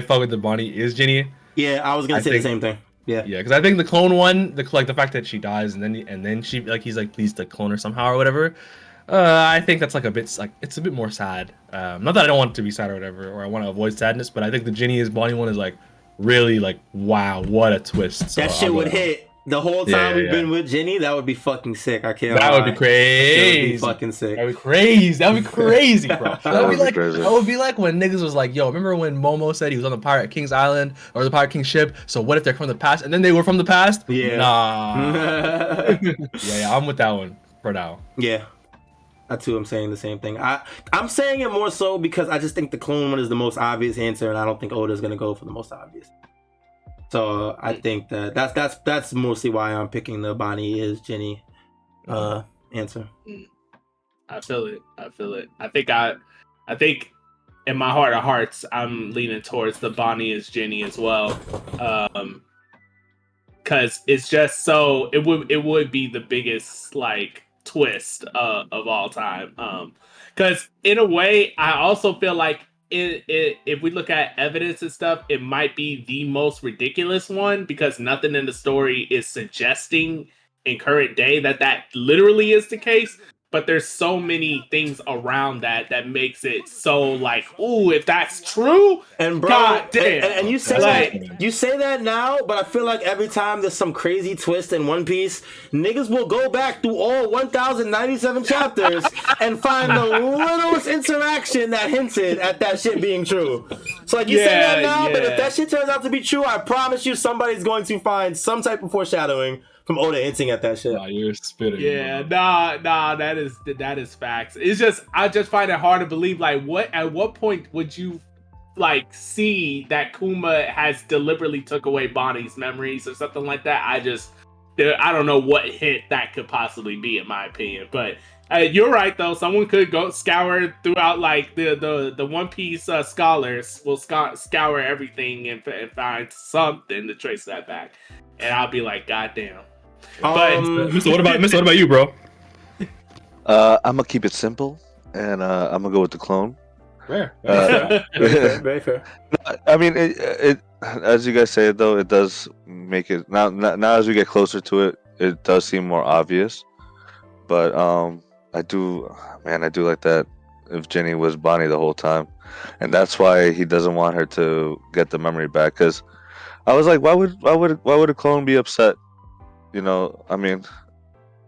fuck with the Bonney is Ginny. Yeah, I was gonna say the same thing. Yeah, because I think the clone one, the fact that she dies and then she, like, he's like, please to clone her somehow or whatever. I think that's like it's a bit more sad. Not that I don't want it to be sad or whatever, or I want to avoid sadness, but I think the Ginny is Bonney one is like really like, wow, what a twist. So that shit would hit the whole time we've been with Ginny. That would be fucking sick. I can't. That would be crazy. That would be fucking sick. That would be crazy. That would be crazy, bro. That would be like when niggas was like, yo, remember when Momo said he was on the Pirate King's Island or the Pirate King's ship? So what if they're from the past and then they were from the past? Yeah. Nah. yeah, I'm with that one for now. Yeah. I too am saying the same thing. I'm saying it more so because I just think the clone one is the most obvious answer, and I don't think Oda's gonna go for the most obvious. So I think that's mostly why I'm picking the Bonney is Ginny answer. I feel it. I think in my heart of hearts, I'm leaning towards the Bonney is Ginny as well. Cause it's just so it would be the biggest like twist of all time. Because in a way, I also feel like if we look at evidence and stuff, it might be the most ridiculous one because nothing in the story is suggesting in current day that literally is the case. but there's so many things around that makes it so like, ooh, if that's true, and bro, God damn. And you say Like- you say that now, but I feel like every time there's some crazy twist in One Piece, niggas will go back through all 1,097 chapters and find the littlest interaction that hinted at that shit being true. So like you say that now, but if that shit turns out to be true, I promise you somebody's going to find some type of foreshadowing from Oda hinting at that shit. Nah, you're spitting. Yeah, bro. nah, that is facts. It's just I just find it hard to believe. Like, at what point would you like see that Kuma has deliberately took away Bonney's memories or something like that? I don't know what hint that could possibly be, in my opinion. But you're right though. Someone could go scour throughout, like the One Piece scholars will scour everything and find something to trace that back, and I'll be like, God damn. But Mysta, what about you, bro? I'm gonna keep it simple, and I'm gonna go with the clone. Rare. Very fair. I mean, it as you guys say it though, it does make it now as we get closer to it, it does seem more obvious. But I do like that if Ginny was Bonney the whole time, and that's why he doesn't want her to get the memory back. Because I was like, why would a clone be upset? You know, I mean,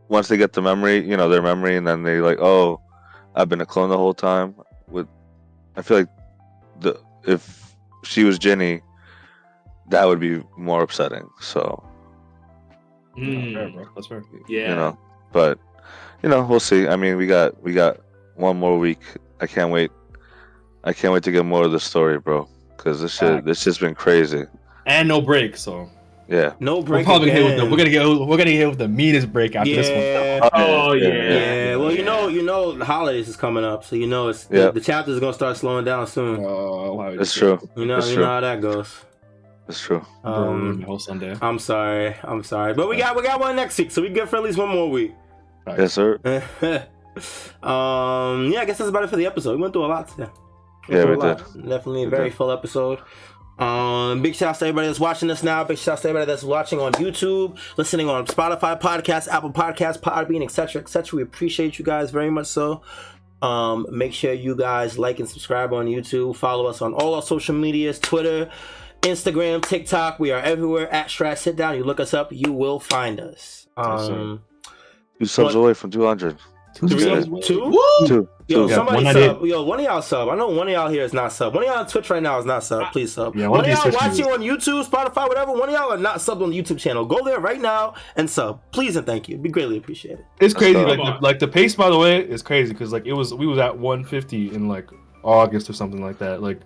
once they get the memory, you know, their memory, and then they like, oh, I've been a clone the whole time. I feel like if she was Ginny, that would be more upsetting. So, Fair, bro. That's fair. Yeah. You know, but you know, we'll see. I mean, we got one more week. I can't wait to get more of the story, bro. Because this just been crazy. And no break, so yeah. No break. We're probably again. we're gonna get hit with the meanest break after this one. Oh yeah. Yeah. Well, you know, the holidays is coming up, so you know it's the chapters are gonna start slowing down soon. That's true. You know how that goes. That's true. The whole Sunday. I'm sorry, but we got one next week, so we good for at least one more week. Yes, sir. Yeah, I guess that's about it for the episode. We went through a lot today. Yeah, we did. Definitely a very full episode. Big shout out to everybody that's watching us now. Big shout out to everybody that's watching on YouTube, listening on Spotify podcasts, Apple Podcasts, Podbean, etc., etc. We appreciate you guys very much. So, make sure you guys like and subscribe on YouTube. Follow us on all our social medias: Twitter, Instagram, TikTok. We are everywhere at Sitdown. You look us up, you will find us. 2 subs away from 200. Two. Yo, Yeah, somebody 198. sub. Yo, one of y'all sub. I know one of y'all here is not sub. One of y'all on Twitch right now is not sub. Please sub. Yeah, one one of of y'all these Twitch watching on YouTube, Spotify, whatever. One of y'all are not subbed on the YouTube channel. Go there right now and sub. Please and thank you. It'd be greatly appreciated. It's crazy. Come Like the pace, by the way, is crazy because like we was at 150 in like August or something like that. Like,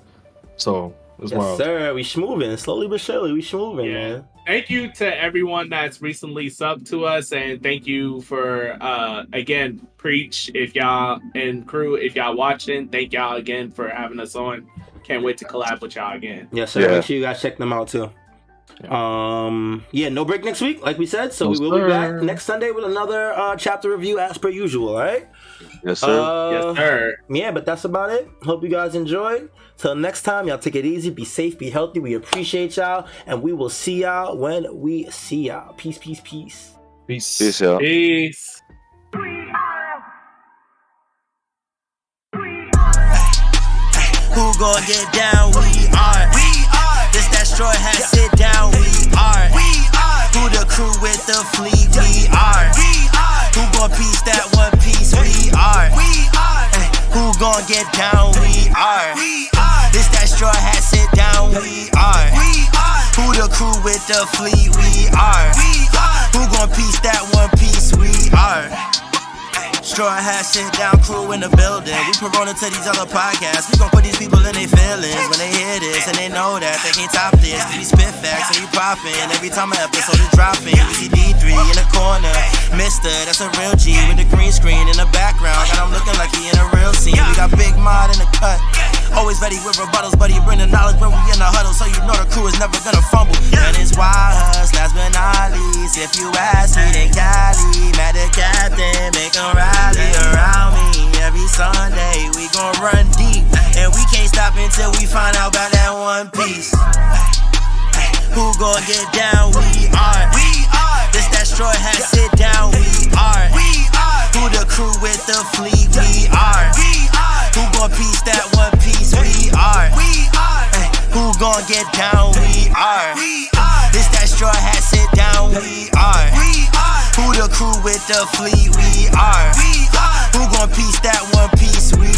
so it's Yes, wild. sir. We schmoving slowly but surely. We schmoving, man. Thank you to everyone that's recently subbed to us, and thank you for again, Preach, if y'all and crew, if y'all watching, thank y'all again for having us on. Can't wait to collab with y'all again. Yes, sir. Yeah. Make sure you guys check them out too. No break next week, like we said. So we will be back next Sunday with another chapter review as per usual. All right. Yes, sir. Yes, sir. Yeah, but that's about it. Hope you guys enjoyed. Till next time, y'all take it easy, be safe, be healthy. We appreciate y'all, and we will see y'all when we see y'all. Peace, peace, peace. Peace. Peace, y'all. Peace. Who gon' get down? We are. This that Strawhat sit down. We are. Who the crew with the fleet? We are. Who gon' piece that one piece? We are. Who gon' get down? We are. This that Strawhat sit down. We are. Who the crew with the fleet? We are. Who gon' piece that one piece? We are. Strawhat sit down crew in the building. We promote to these other podcasts. We gon' put these people in their feelings when they hear this and they know that they can't top this. We spit facts and we poppin'. Every time an episode is dropping, we see D3 in the corner. Mysta, that's a real G with the green screen in the background. Got him looking like he in a real scene. We got Big Mod in the cut. Always ready with rebuttals, but he bring the knowledge when we in the huddle, so you know the crew is never gonna fumble. And it's YHuss, last but not least. If you ask me, then Cali, mad the captain, make him rally around me. Every Sunday we gon' run deep, and we can't stop until we find out about that one piece. Who gon' get down? We are. This that Strawhat sit down. We are. Who the crew with the fleet? We are. Who gon' piece that one piece? We are. Ay, who gon' get down? We are. This that straw hat, sit down. We are. Who the crew with the fleet? We are. Who gon' piece that one piece? We